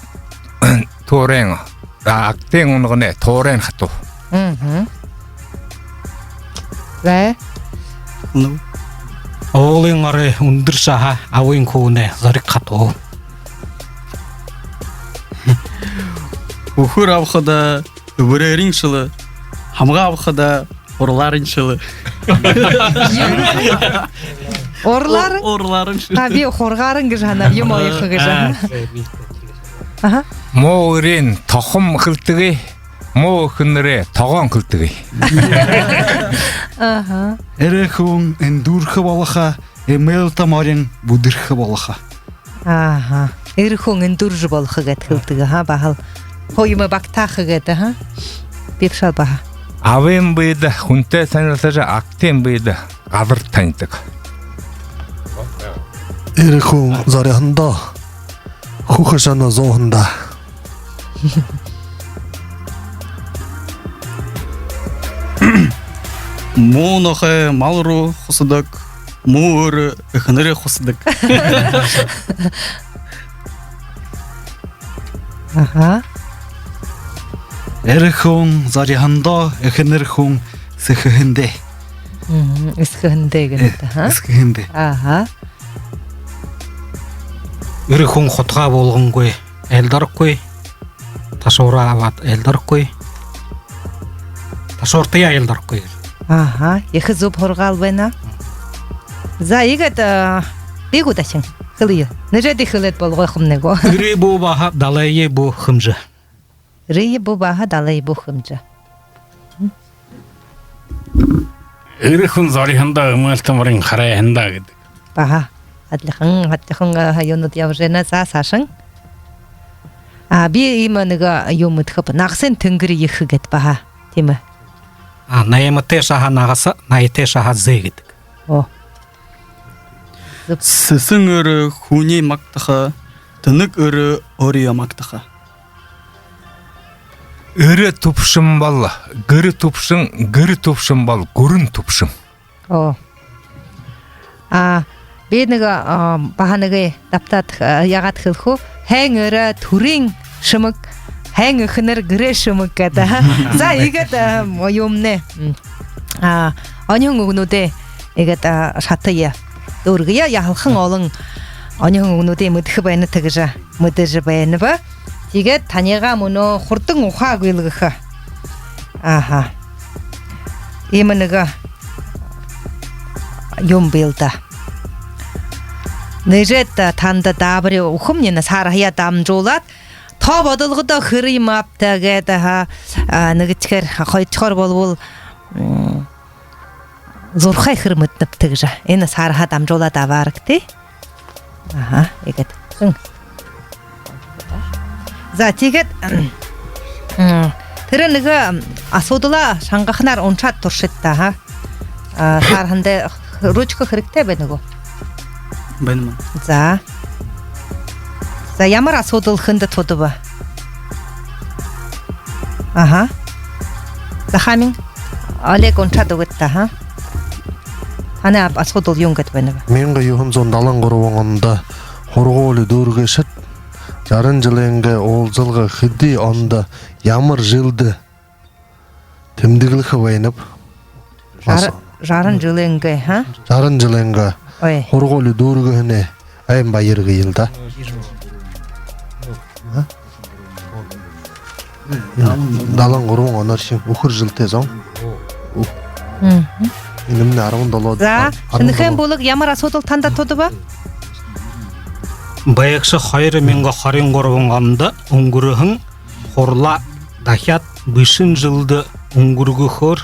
торен актен унгне торен хату.
Вэ
Оолын ары өндөр саха авын кууне зарик хатуу.
Ухур авхада бүрэрин шылы. Хамга авхада орларын шылы.
Орлар?
Орларын шылы.
Таби хоргарын гэж ханаа юм оёх гэж. Аха.
Моорин тохом хилтгэ моо хнэрэ тогоон хилтгэ.
Аха.
Эрэхүн эндүрхэ болоха эмэл тамарин бүдэрхэ болоха.
Аха. Эрхэн эндүрж болох гэт хэлдэг ха бахал. Хойма бактах гэт ха. Бившал баха.
Авен бэд хүнтэй санаалж актен бэд газар таньдаг.
Эрэхүн зариханда хухэшана зооханда.
Муу нохэ малруу хусдаг. Муу өр эхнэрэ хусдаг.
Аха.
Эрэхүн зариханда эхнэрхүн сэхэндэ.
Эсхэндэ гэт ха.
Сэхэндэ.
Аха.
Эрэхүн хотга болгонгүй элдархгүй. Ташуура аваад элдархгүй. Ташууртая элдархгүй.
Аха. Их зүб хоргаал байна. За игэт бигудачин. Хылый. Нэжэди хылэт болгой хумnego.
Ирэ бу баха далайе бу хымжа.
Рие бу баха далай бу хымжа.
Эрхэн зориханда өмөлтөмрийн хараа хандаа гэдэг.
Баха. Хадлихан хайонод явжена сашин. Би има нэг юм өдөхөп нагсын тэнгэр их гэд баха. Тийм ээ.
Наямтэй шаха нагаса найтэй шаха зэ гэдэг.
Оо.
Сэсэн өр хүний магтаха. Тэнэг өр өөрийгөө магтаха.
Өрө төвшин бол гэр төвшин бол гүрэн төвшин.
Оо. Би нэг баха нэг таптат ягаад хэлэхүү хэн өрө төрийн шимэг хэн эхнэр гэрэ шимэг гэдэг. За игээд юмнэ. Онион өгнүүдээ игээд шатая. Дөргөя яалхан олон онион өгнүүдээ мэдэх байна тэгж мэдэж байна ба. Тэгээд таныгаа мөнөө хурдан ухааг илгэх. Аха. Ийм нэг юм билда. Нэжэт танда даабри ухамнина сархая дамжуулаад тоо бодолгодоо хэрэм апта гэдэг нэгчээр хоёрчхоор болвол зурхай хэрмэднэптэй гэж энэ сархаа дамжуулаад аваар гэдэг. Аха игээд. За тэгээд тэр нэг асуудлаа шангахнаар унчаад туршидта ха. Сархандэ ручка хэрэгтэй байна уу?
Байна.
За. За ямар асуудал хүнд тодва? Аха. За хамин Олег унчаад өгдөө ха. Хана асуудал юм гэт байна.
1973 онд хургуули дүүргэшэт 60 жилийн уулзалга хэдий онд ямар жилд тэмдэглэх байна?
60 жилийн ха?
60 жилийн
Ой.
хургуули дүүргэхнэ айн баяр гийлда. 73 оноор шиг өхөр жилтэй зон. Инэмнэ 17.
За, шинэхэн бүлэг ямар асуудал танда тодва?
Баягшы 2023 онд өнгөрөхөн хурла дахиад 5 жылды өнгөргөхөөр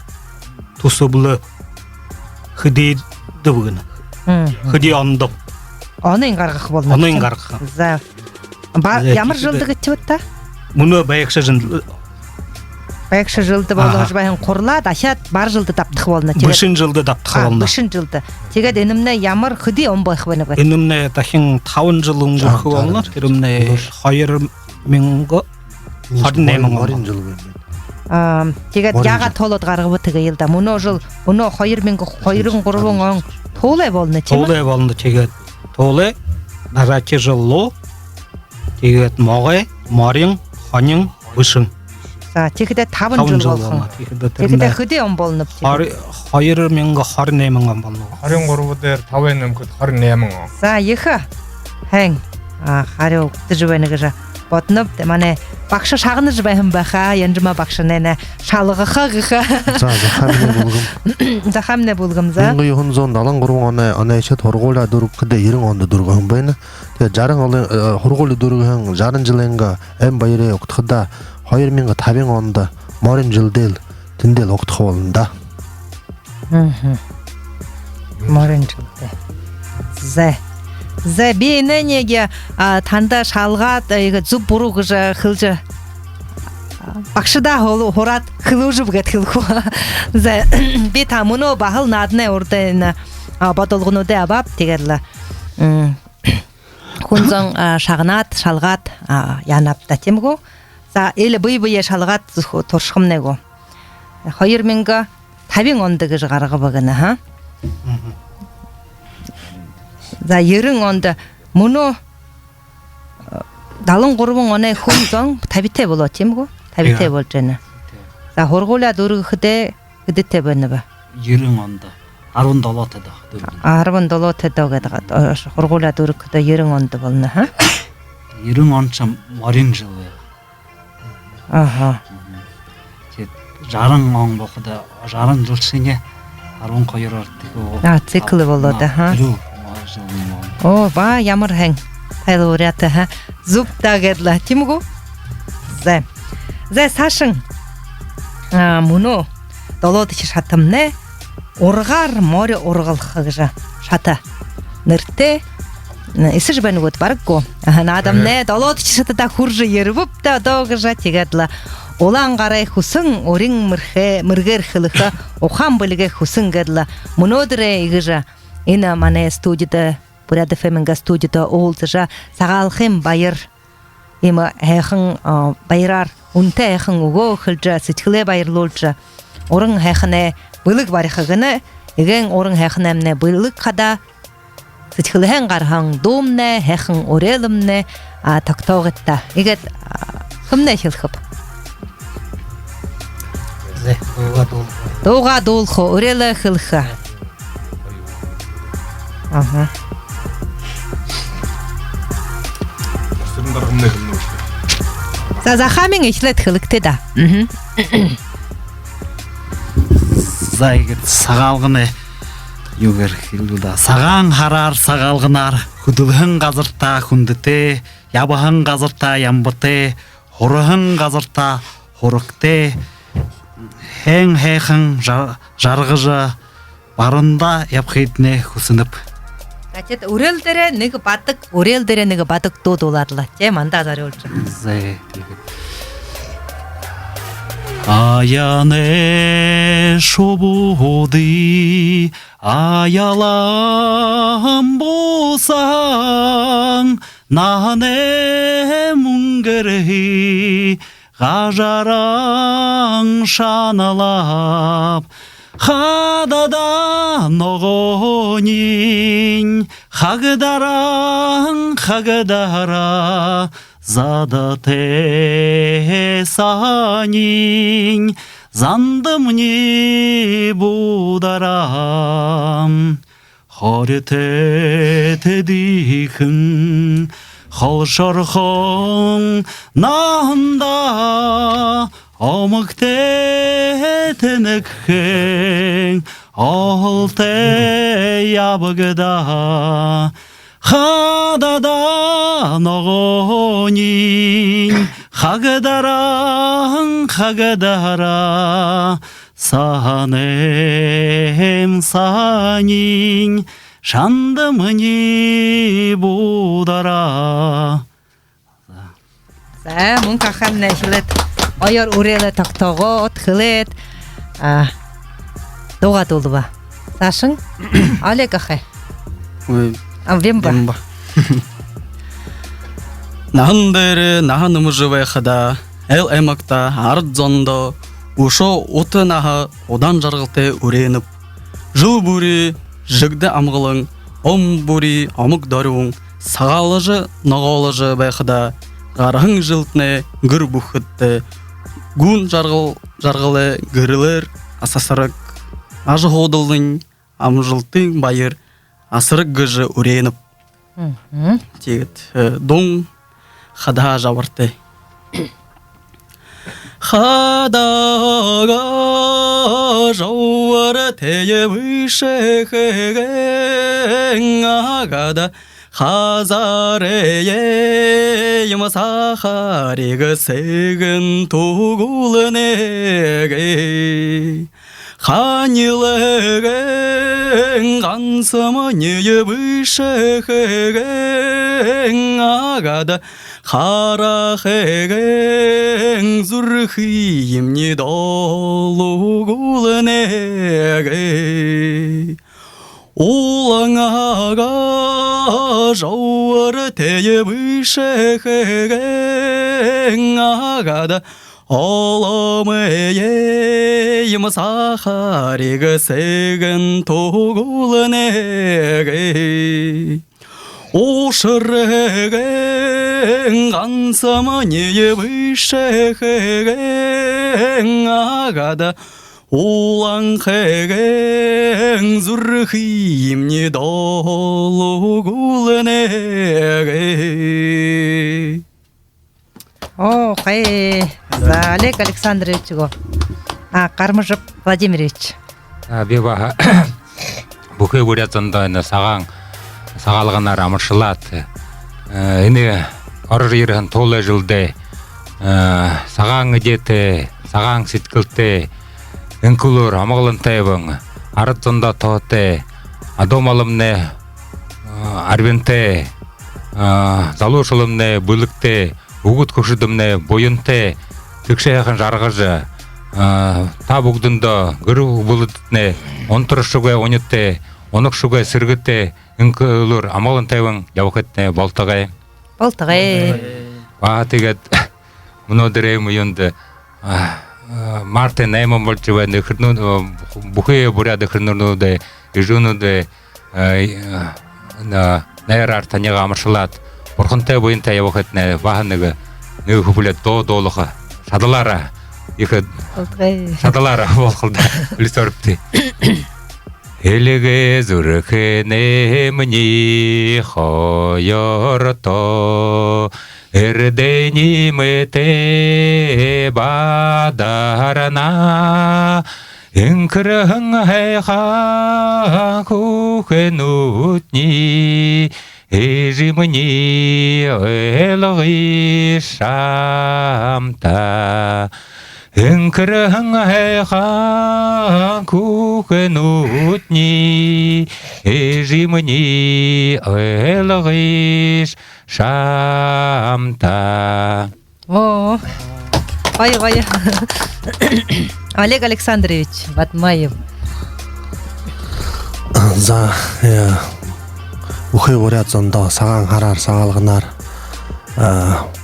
тусублы хэдий дөвгөн. Хэдий онд.
Онын гаргах болно.
Онын гаргах.
За. Ямар жылд гэж та?
Мөнөө баягшы жил
Бәкші жылды болу жібайын құрылады, ашат бар жылды таптық болына.
Бышын жылды таптық болына.
Бышын жылды. Тегет енімне ямыр құди он бойық бәні бәді.
Енімне тахин тавын жылың жүркі болына. Терімне хайыр менгі харын немің болына.
Тегет яға толыд қарғы бұтығы елді. Мұны жыл, мұны хайыр менгі хайырың құрылың оң толай болына.
Толай болына тегет. Толай, нараке жылу, тегет моғай, марың, ханың, бышын.
Тегеде табын жыл болсын. Тегеде құди он болынып.
Хайыр менгі харын немің болына.
Харин горбудер тавенем кыт харин немин.
За ехі. Хэң. Харин ұқты жібәнігі жа. Ботынып, мане бақшы шағыны жібәйім бәқа, енжіма бақшы нәне шалығы қағыға.
Захамне булгым.
Захамне булгым за.
Менгі юхын зон далан құруң анайша торғола дұрып кіде ерің онды дұрғын байны. Жарың хорғолы дұрғын жарын жылыңға әм байыры оқтықыда хайыр менгі табин онды марин жылдел тіндел оқтықы олында.
Марин жылды. Зә бейіні неге танда шалғат зүп бұруғы жа қылжы. Бақшыда хорат қылу жып гәт қылқу. Зә бей тамыны бағыл надыны ордайны батылғыны да абап дегерлі. Құнзың шағынат, шалғат янапта темгі. За елі бұй-бұй шалғат торшқым него. Хайыр менгі табин ондығы жығарғы бағыны, ха? За ерің онды мұны далын құрбың онай хүнзің табите болу темгі? Табите бол жаны. За хорғола дұрғы қыды тебіні ба?
Ерің онды. Арвын долот еді.
Арвын долот еді хорғола дұрғы қыды ерің онды болыны, ха?
Ерің онша марин жылы. Жарың оң боқыда, жарың жылшыне арвын қойыр артығы.
Циклы болады, ха? О, ба, ямыр хэң. Тайлы уряты, ха? Зуб дағедла, тимгу? Зай сашың. Мұны долоды шатымны орғар море орғылқығы шата. Нырте Исыж бәні өт барық го. Адамне долоды шатыда хұржы ербіп да доғы жа тегедла. Олан қарай хусың орың мұргер қылықы оқан біліге хусың гедла. Мұнодыре игыжа. Ина мане студияда, буряды фемінга студияда олды жа сағалқым байыр. Има әйқын байырар. Унте әйқын уго қылжа, сетқіле байырлолжа. Орың әйқіне бұлық барықығыны, еген орың әйқін әміне бұлық қада, сетқіліген қарған домне, әйқін орелімне тақтауғытта. Егет кімне хилқып? Доға долқы, орелі хилқы. Захамин ишлет хилқты да.
Зайгет сағалғыны югер хилуда. Саған харар сағалғынар, хүділгін қазырта хүндіте, ябығын қазырта ямбыте, хорығын қазырта хорықте, хәң хэйхын жарғыжы барында япқейтіне хүсініп.
Значит, урелдере неге батык доладла. Те манда зарылчы.
Зай. Аяне шобуды, аялам болсаң, нане мұнгірі, ғажараң шаналап, Хададан оғонин, хагдара, зада тесанин, зандымни бударам, хорете тедихін, холшорхон нанда, Омыкте тенекхен, олте ябыгда, хадада ногонин, хагдара, санем санин, шандымни будара.
Мұнқа қамна хилет. Ayar urele taktağı txilet. Doğa dolu ba. Saşın? Ale kaxe.
Ой,
Вемба.
Бемба. Нахандere наханымы живе хада, эл эмакта ардзондо, ушо оты наха одан жаргылты үреніп. Жыл бури жигді амғылың, ом бури амык даруың, сағалыжы ноғалыжы байхада, гарахың жылтне гүр бухытты, гун жаргылы гүрілер асасырык, ажы ходылдың амжылтың байыр, асырык гыжы үреніп. Тегет дон хада жаварты. Хадага жауары тeye вышехеген агада хазарeye ямасахарига сегін тугулынеге ханилеген гансымы нeye вышехеген агада харахеген зүрхиім не долугулынеге Улаңаға жауыры тeye вышехеген агада Оламые сахарига сегін тугулынеге Ошыреген қансама нее вышехеген агада Улаңхеген зүрхиім не долугулынеге
О, хай. За Олег Александрович го. Кармыжып Владимирович.
Беба бүхе бурятында сағалғанар амыршылат. Эне арыр ерген толы жылды сағаң едеті, сағаң сеткілті, үнкілер амағылын тайбың, арытында тоғыты, адомалымны арвенті, залушылымны бүлікті, угут көшідімні бойынты, түкше яқын жарғыжы, та бұғдында ғыру бұлытыны, онтырышуға онетті, онықшуға сіргітті, үнкілер амағылын тайбың явықетіне болтағай.
Болтағай.
Баға тегет, мұны дірейм үйінді, Марте наймам болчува бухе буряды хырнурнуды, ижунуды найрар таняга амыршылат. Борхынтай бойынтай явақетіне бағаныға нүгі хүбілет долуға шадылара, шадылара болқылда үлісорыпты. Элеге зүрікіне мені қойырто, Эрдени мете бадарана, Инкрың хайха кухен утни, Ежимни элғи шамта. Инкрың хайха кухен утни, Ежимни элғи шамта.
О, вая. Олег Александрович Батмаев.
За ухай урядзанда саған қарар сағалғынар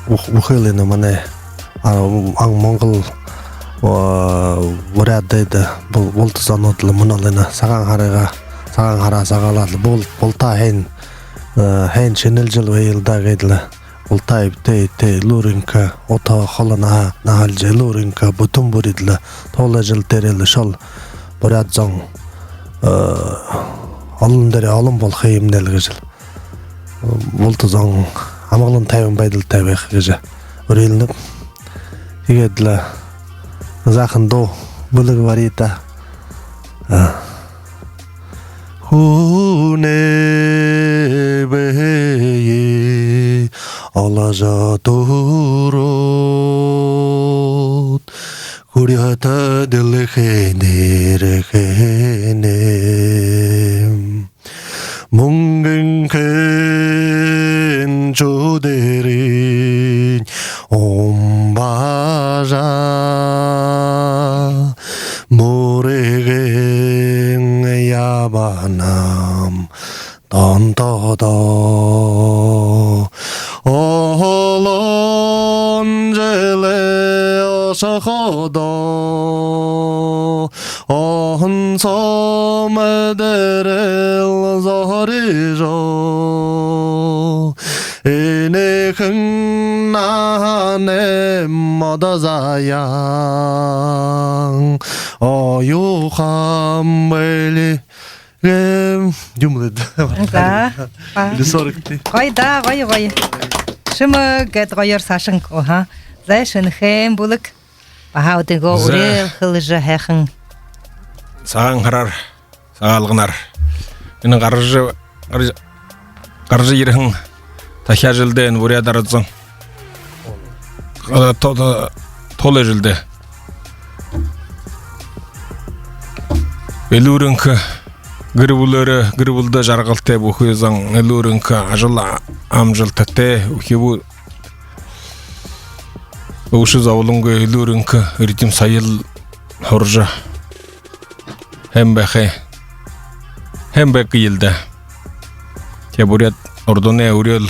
ухайлыны міне аң моңғыл уряддайды бұл тұзанудылы мұналыны саған қара сағалады болта хәйін шенел жыл вейілда ғейділі болтай тей луринка ота қолына нағалжы луринка бұтын бұриділі толы жыл терелі шол урядзан алындары алым бол хейімделгі жыл. Болты зоң амалын тәуін байдыл тәуеқі жыл. Үрелініп, егеділі зақын до бұлығы бар ета. Хуне бейі алажа тұрот Kuriyata dilkhenirkhenem Mungengkhen choderin Om Baja 언제래 어서거도 언소매들을 소리죠 이내 흥나네 모다자양 어유함 멜리
Да. Гойда, гой. Шымыгыт гойор сашынко, ха. Зайшын хэм булык. Бахаудыго урел хылжы хэхын.
Саған қарар, сағалғынар. Менің қаржы ерхің тахя жылден буря дарыдзың. Толы жылды. Элурынкі гырбулды жарғылты бұхуызың. Элурынкі ажыла амжылтыты. Ухебу ұшы заулыңғы элурынкі үрдім сайыл хоржы. Hem bäki yılda. Ya buraya ordone urel.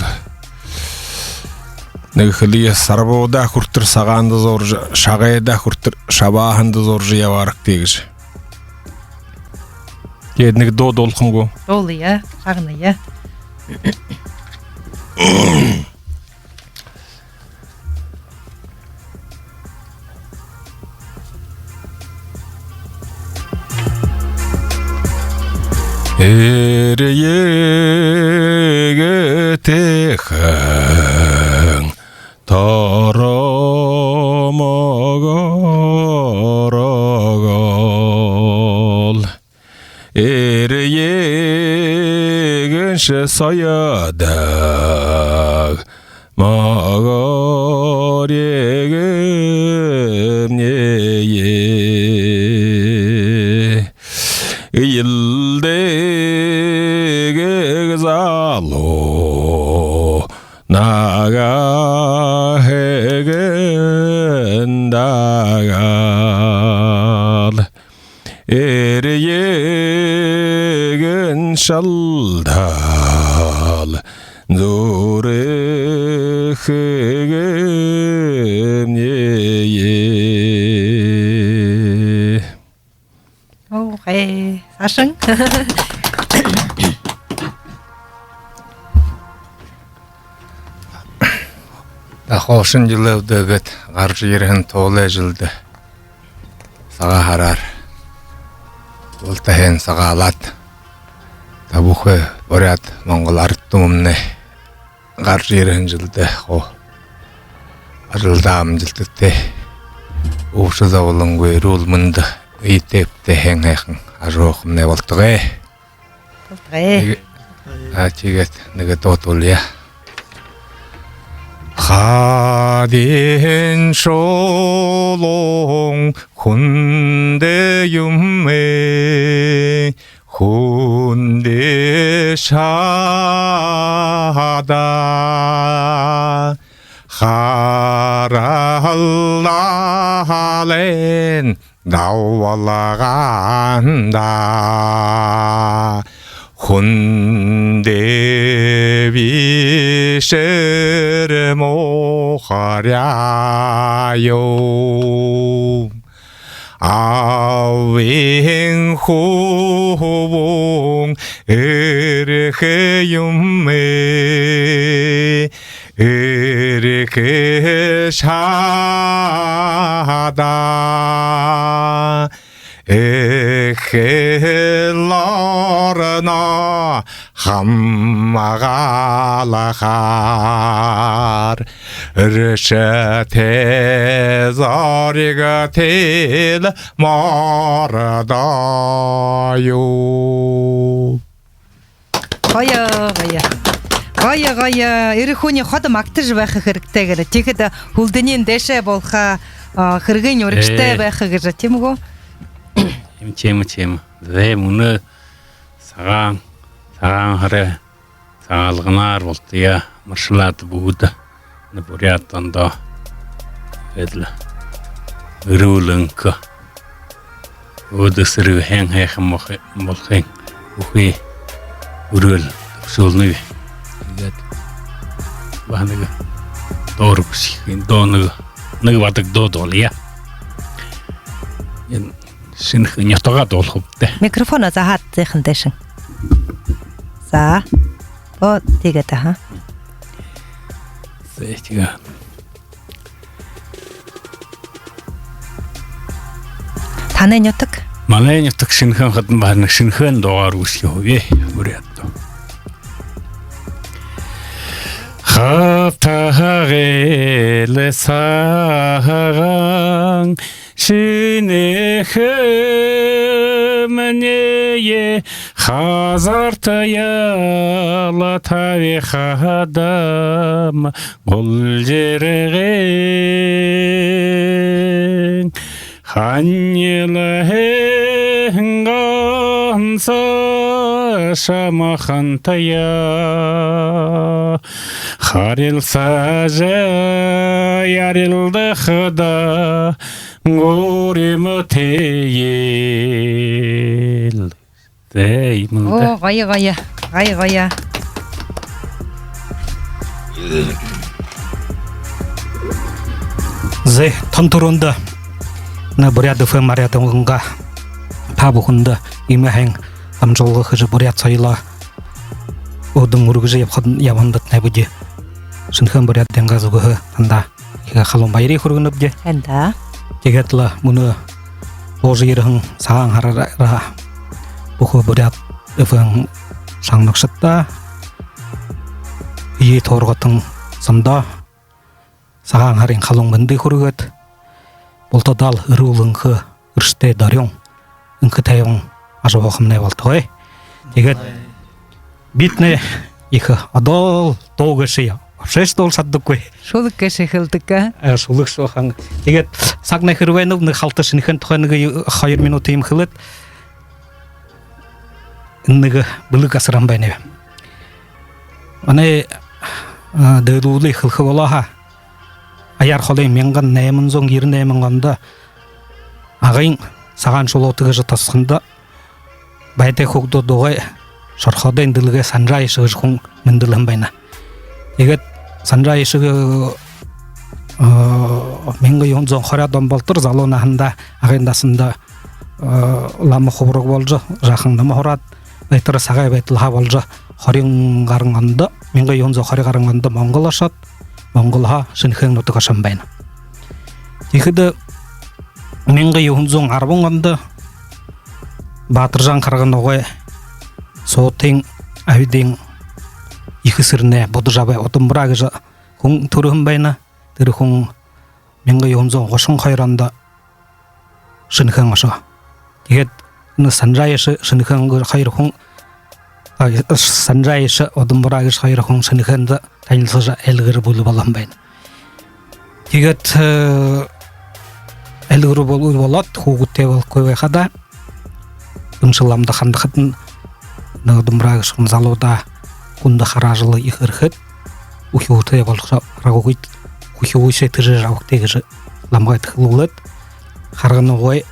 Ne khaliya sarboda kurtur sağanda zor, şagayda kurtur şabahanda zor ya varak degiz. Yednik do dolkungo.
Dolu ya, şagını ya.
Eriyege tekhen taramagaragal Eriyegen şe sayadag magar yegem neye Yıldege zalo naga hegen dagal eriyegen şaldal zore hegen neye
Okay, 사신.
Хошын жылы дөгөт гаржы ерін толы жылды. Саға харар. Олтахен саға алат. Табухы борят Моңғол арттымымны. Гаржы ерін жылды. Ажылдам жылдықты. Ушы заулың көйрі олмынды. Үйтепті хең әқын. Ажоқым не болтығы. Тегет неге тотул я. Хаден шолong хунде юмме хунде шада хараллален дауалағанда Hunde visher moharyayo Avin huvung erheyumme erhe shada Ehelarna hammagalahar Rüşete zariga til maradayo
Гая, ирихуни хода мактыж бэхэ хэрэгтэйгэрэ. Тихэдэ хулдэнийн дэшэ болха хэрэгэн өргөштэй бэхэ тийм үү?
Чем. Зэ мөнө сагаан харэ сагалганаар болтыя маршлаад бүгд на бурятанда эдл өрөөлөнк өдөсрүү хэн хайхан болохын үхий өрөөл суулны тэгээд бааныг дооргс дооныг нэг бадаг доодолъя. Энэ шинх нятгаа доолох бэ.
Микрофон заахад зэхэн дэшин. За. Оо тэгээд хаа.
Зэтига.
Таны нютаг.
Манай нутаг шинхэн хатан баана шинхэн доор үсгий хувье. Үрээд. Хатагэл сахан шинэхэмнэе хазартая латави хадам голжэрэгэн ханилэхэнганса шамахантая харилсажа ярилдахда горемөтэйл
Оо гая.
Зе тонторонда на буряд фэ марятонга табухунда имэхэн амжолго хэж буряд цайла одон ургжэ явандат набуди шинхэн буряд тэнгазугө анда ига халон байри хургунобде
Анда.
тэгэтла муну божирхэн саан харара бухо буряд эфэн сангнакшатта ие торготон самда саан харин халон бэнди хургат болтодал рулынхы үрште дарён инхы тайон ажабахымнай болтой тэгээд битне их адол тоогшия шеш дол саддаггүй
Шулык гэшэхэлдэг.
шулык шохан тэгээд сагна хэрвэнов нэг халта шинхэн тухай нэг 2 минут юм хэлэт нэг бүлэг асран байна. Ане дэдүүлээ хэлхвэлаха аяар холын 1898 онд агын сагаан шулуутгаж тасханда байтай хөгдөө дугай шорходын дэлгээ санжаа ишгэж хүн мэндэлэн байна. Тэгээд санжаа ишг 1920 он болтор залуунаханда агын дасында лама хуброг болж жахан нама хораад байтар сагай байталха болж 20 гаруй онд 1920 гаруй онд Монгол ашаад Монголха шинхэн нутаг ашан байна. Тэгэхэд 1910 онд Баатаржан харган ногой суутын авидын ихэсэрнэ бодожавэ одомбра гэж хүн төрөн байна. Тэр хүн 1932 онд шинхэн ашаа. Тэгээд энэ санжааш шинхэн хоёр хүн санжааш одомбра гэж хоёр хүн шинхэнд танилцаж элгэр бүл болон байна. Тэгээд элгэр бүл болоод хүүгүтэй болгүй хада үншламда хандахтан одомбра гэж хүн залуда хүнд хараажлы ихэрхэд үхүүтэй болгоо рагугит үхүүшээ тэр рагугтэй гэж ламгайт хлуулад харганогой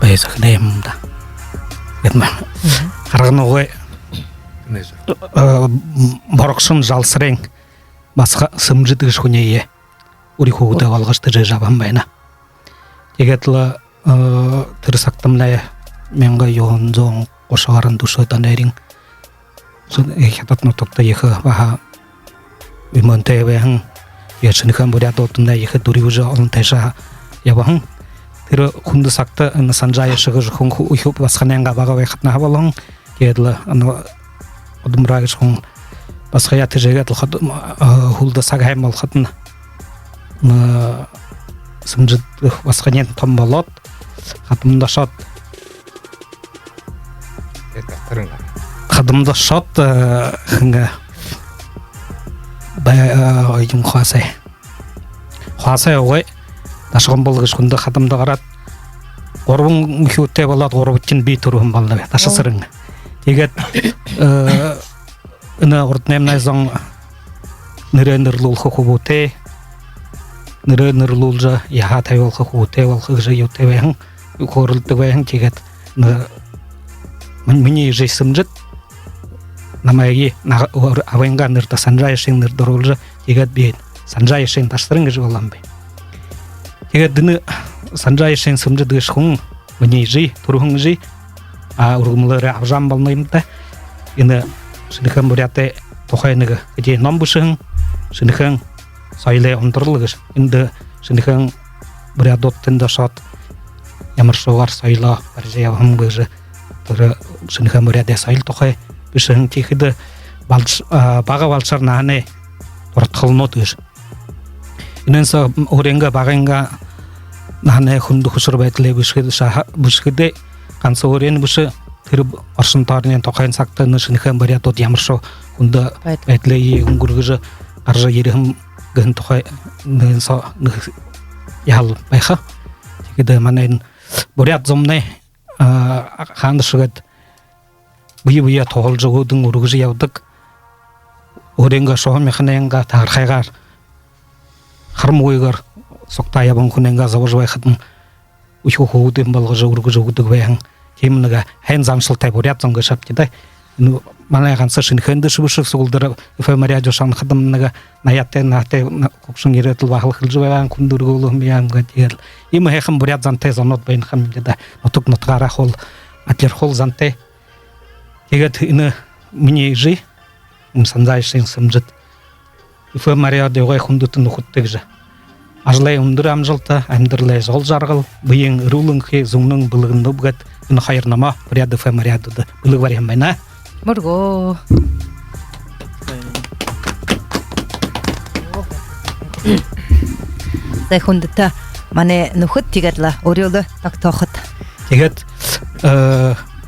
байсахнэмда гэдмэ харганогой борокшон жалсрын басқа сымжид гэж хүнэе ури хүүтэй болгож тэр жабан байна. Тэгээд л тэр сактамнаа 1900 гошгаран душодан нэрин хятад нутагта яха баха имонтэвэн яшнэхэн бурядотна яха дури уже он тэша явахан тэр хүнд сакта эн санжаа шигэр хүн их басхананга бага байхтна хавалон гэдл ано одмраг хүн басхая тэжэгэд хулда саг хаймал хатна сымжид басханен том болоод хатмда шот хатмда шот хинга бай юм хасай ой дашган болгож хүнд хатмда гараад 3 мөхөтэй болоод 3 би төрөн боллоо ташсаран тэгээд энэ урднэмнай зон нэрэнэрлүүлэх хүүтэй нэрэнэрлүүлж яха тавиулах хүүтэй болох гэж юутэй байх хорылды ваян тегет мне же сымжет намайги авайнга нырта санжай шин нырдоролжа тегет бейн санжай шин таштырың же болам бе тегет дыны санжай шин сымжет дышхун мне же турхун же ургумлары авжам болмаймда ины шиныхан буряте тохайныгы где номбушын шиныхан сайле онтырлыгыш инде шиныхан бурядоттында шат ямаршовар сайла баржаявым быжы туры шиныхан буряде сайл тохай бишын тихиды бага балшар нане тортхылнотыш иненса оренга багенга нане хунду хусур байтле бишхиде канса орен биши тырып аршынтарнен тохайн сактыны шиныхан бурядот ямаршо хунда байтле унгургыжы аржа ерихим гын тохай ненса ял байха тигиде манен бурят зомне хандышыгат бүйе тоголжогудун ургужу явдык оренга шохан механенга тархайгар харм ойгар сокта ябын куненга завожбай хатын учу хоудын балгыжы ургужугудук баян темнага хэн замшылтай бурят зомга шаптидай малай ганса шинхэнды шыбышык сугулдары эфемария жошан хадымнага наятте нате кокшун еретил бахыл хылжыбайан кундургулу миямга дел има хэхэм бурят занте занот байн хамдеда нотук нотгара хол атлер хол занте тегет ины мне жи санзай шин сымжыт эфемария дегой хундутун хуттыгжы ажлай ундыр амжылта амдырлай жол жаргыл быйын рулыңхи зуңның былыгынды бугат ины хайырнама бурят эфемария дуды былык бар ямбайна
Мурго. Зайхундата мане нухут тигатла орёлы тактохот.
Тегет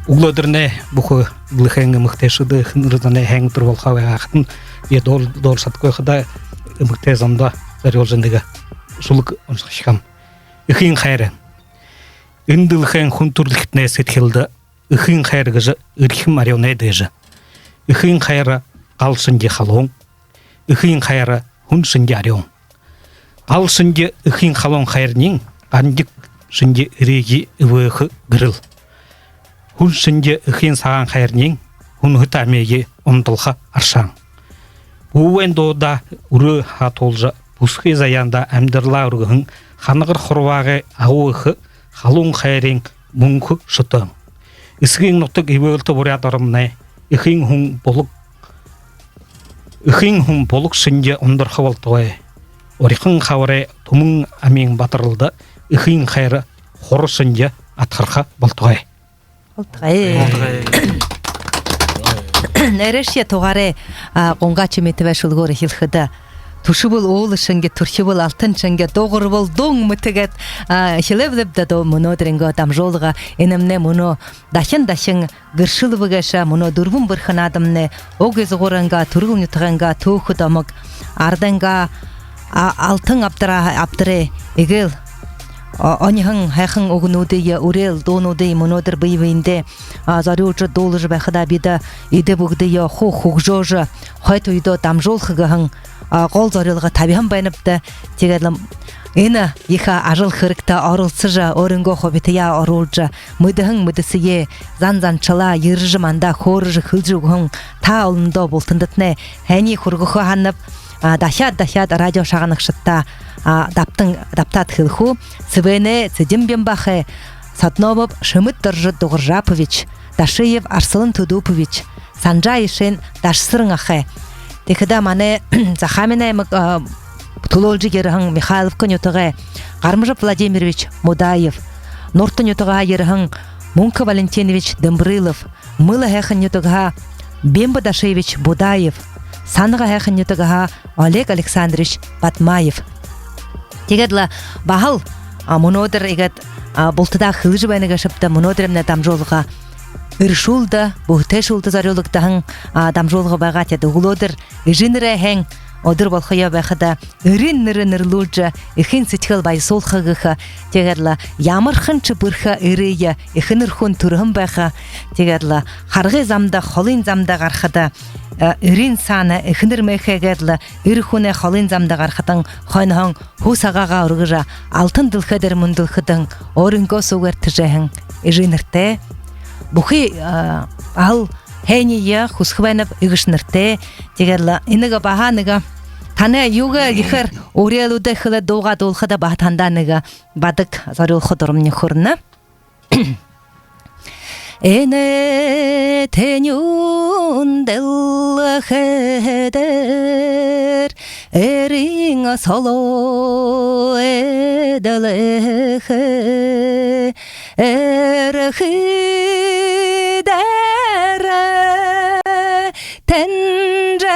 углодырне буху блыхэнгэ мыхтэшыды хынрызане хэнг турвалха вахтын я дол саткой хада мыхтэзамда зарёлжындыга шулук оншхам. Ихин хайры. Индыл хэн хунтурлыхтне сетхилды ихин хайргыжы ирхим марионедыжы. Ихин хайра қалшынде халон. Ихин хайра хуншынде арион. Қалшынде ихин халон хайрнин андик шынде иреги ивыхы гырыл. Хуншынде ихин саған хайрнин хунхытамеге омтылха аршан. Уэн дода уры хатолжа пусхи заянда әмдірла ургын ханығыр хорвағы ауыхы халон хайрин мунхы шытын. Исгин ноток ивэлты бурядарымнай ихин хун болук сынде ондар хавалтуай. Орихын хаваре тумын амин батырылды ихин хайры хоры сынде атқырха балтуай.
Балтуай. Нэршия тогаре гонгачы метвэ шулгоры хилхыда. Тушыбыл оğul шынге, турхыбыл алтын шынге, доғырбыл доң мүтігет хилевлепді до мұно дірінгі дамжолыға енімне мұно дахын гыршылывыгэша мұно дұрбын бірхын адымне оғыз ғорынға, турғыл нүтіғынға, тоқы дамық ардынға алтын аптыры егіл Онихан хайхан огнуды урел донуды монодер быйвинде зарюжа должа бахада бида иде бугды я хохжожа хайту идо дамжолхыгахан гол зарылга табихан байнапта тегедлам эна иха ажыл хырыкта орылсыжа орынго хобития орулжа мыдыхан мыдысые занчала йыржыманда хоржы хылжугхан та олындо болтындытне хэни хургухо ханнап дахят радио шаганыкшытта даптат хылху цвене цедимбембахе Сатновов Шемыт Торжет Дугуржапович Дашиев Арсылын Тудупович Санжайшин Дашсырыңахе Текада мане Захамине Тулолжи Герхан Михайлов Конютыге Гармжап Владимирович Мудаев Нортон Ютыга Ерхан Мунка Валентинович Дембрылов Мыла Хехан Ютыга Бемба Дашевич Будаев Санга Хехан Ютыга Олег Александрович Батмаев Тегедла бахал монодер егет болтыда хылжы байныга шыпты монодеремне дамжолыға ыршулда, бұхтешулды зарылықтағын дамжолыға бағат еді. Улодыр жиныры әң одыр болхая бахада ирин лужа ихин сичхал бай солхагыха тегерла ямырхын чыбырха ирия ихинырхун турхын баха тегерла харгы замда холин замда гархада ирин сана ихинырмехегерла ирхуне холин замда гархатан хойнхан хусагага ургыжа алтын дылхадыр мундылхыдан орынго сугар тжехин ижинерте бухи ал Хения хусхванов игшнерте тегерла инага баханыга тане юга ихер орелуде хле долга долхада бахтанданыга бадык зарыл ходорумне хурна эне тенюн делхедер эринга соло эдалехе эрхидер 텐쟁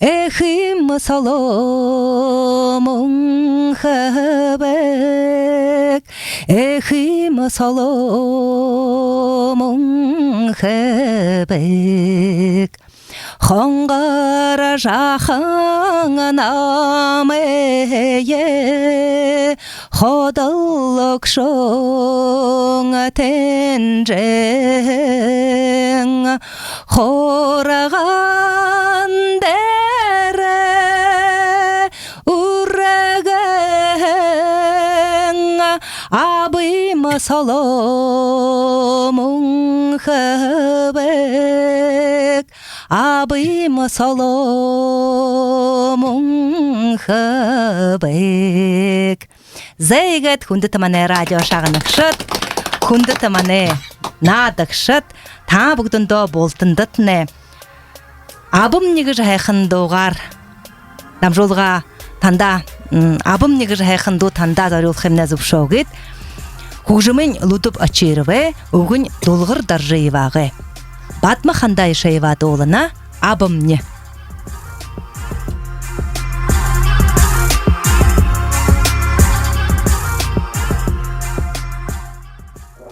에힘 살롬 하백 에힘 살롬 하백 헝가라 자항 나메예 호달럭숑 텐쟁 호라간 데레 우레갱 아비마 살롬 하백 아비마 살롬 하백 Зайгат хүндэтмане радио шагнагшат хүндэтмане наадагшат та бүгдөндөө болтондотне абым нэгж хайхан дуугаар дамжуулга танда абым нэгж хайхан дуу танда зориулах юмна зөвшөөгд хужимын лудуп ачирове өгүн дулгыр даржаевагэ батма хандай шаева дуулана абымне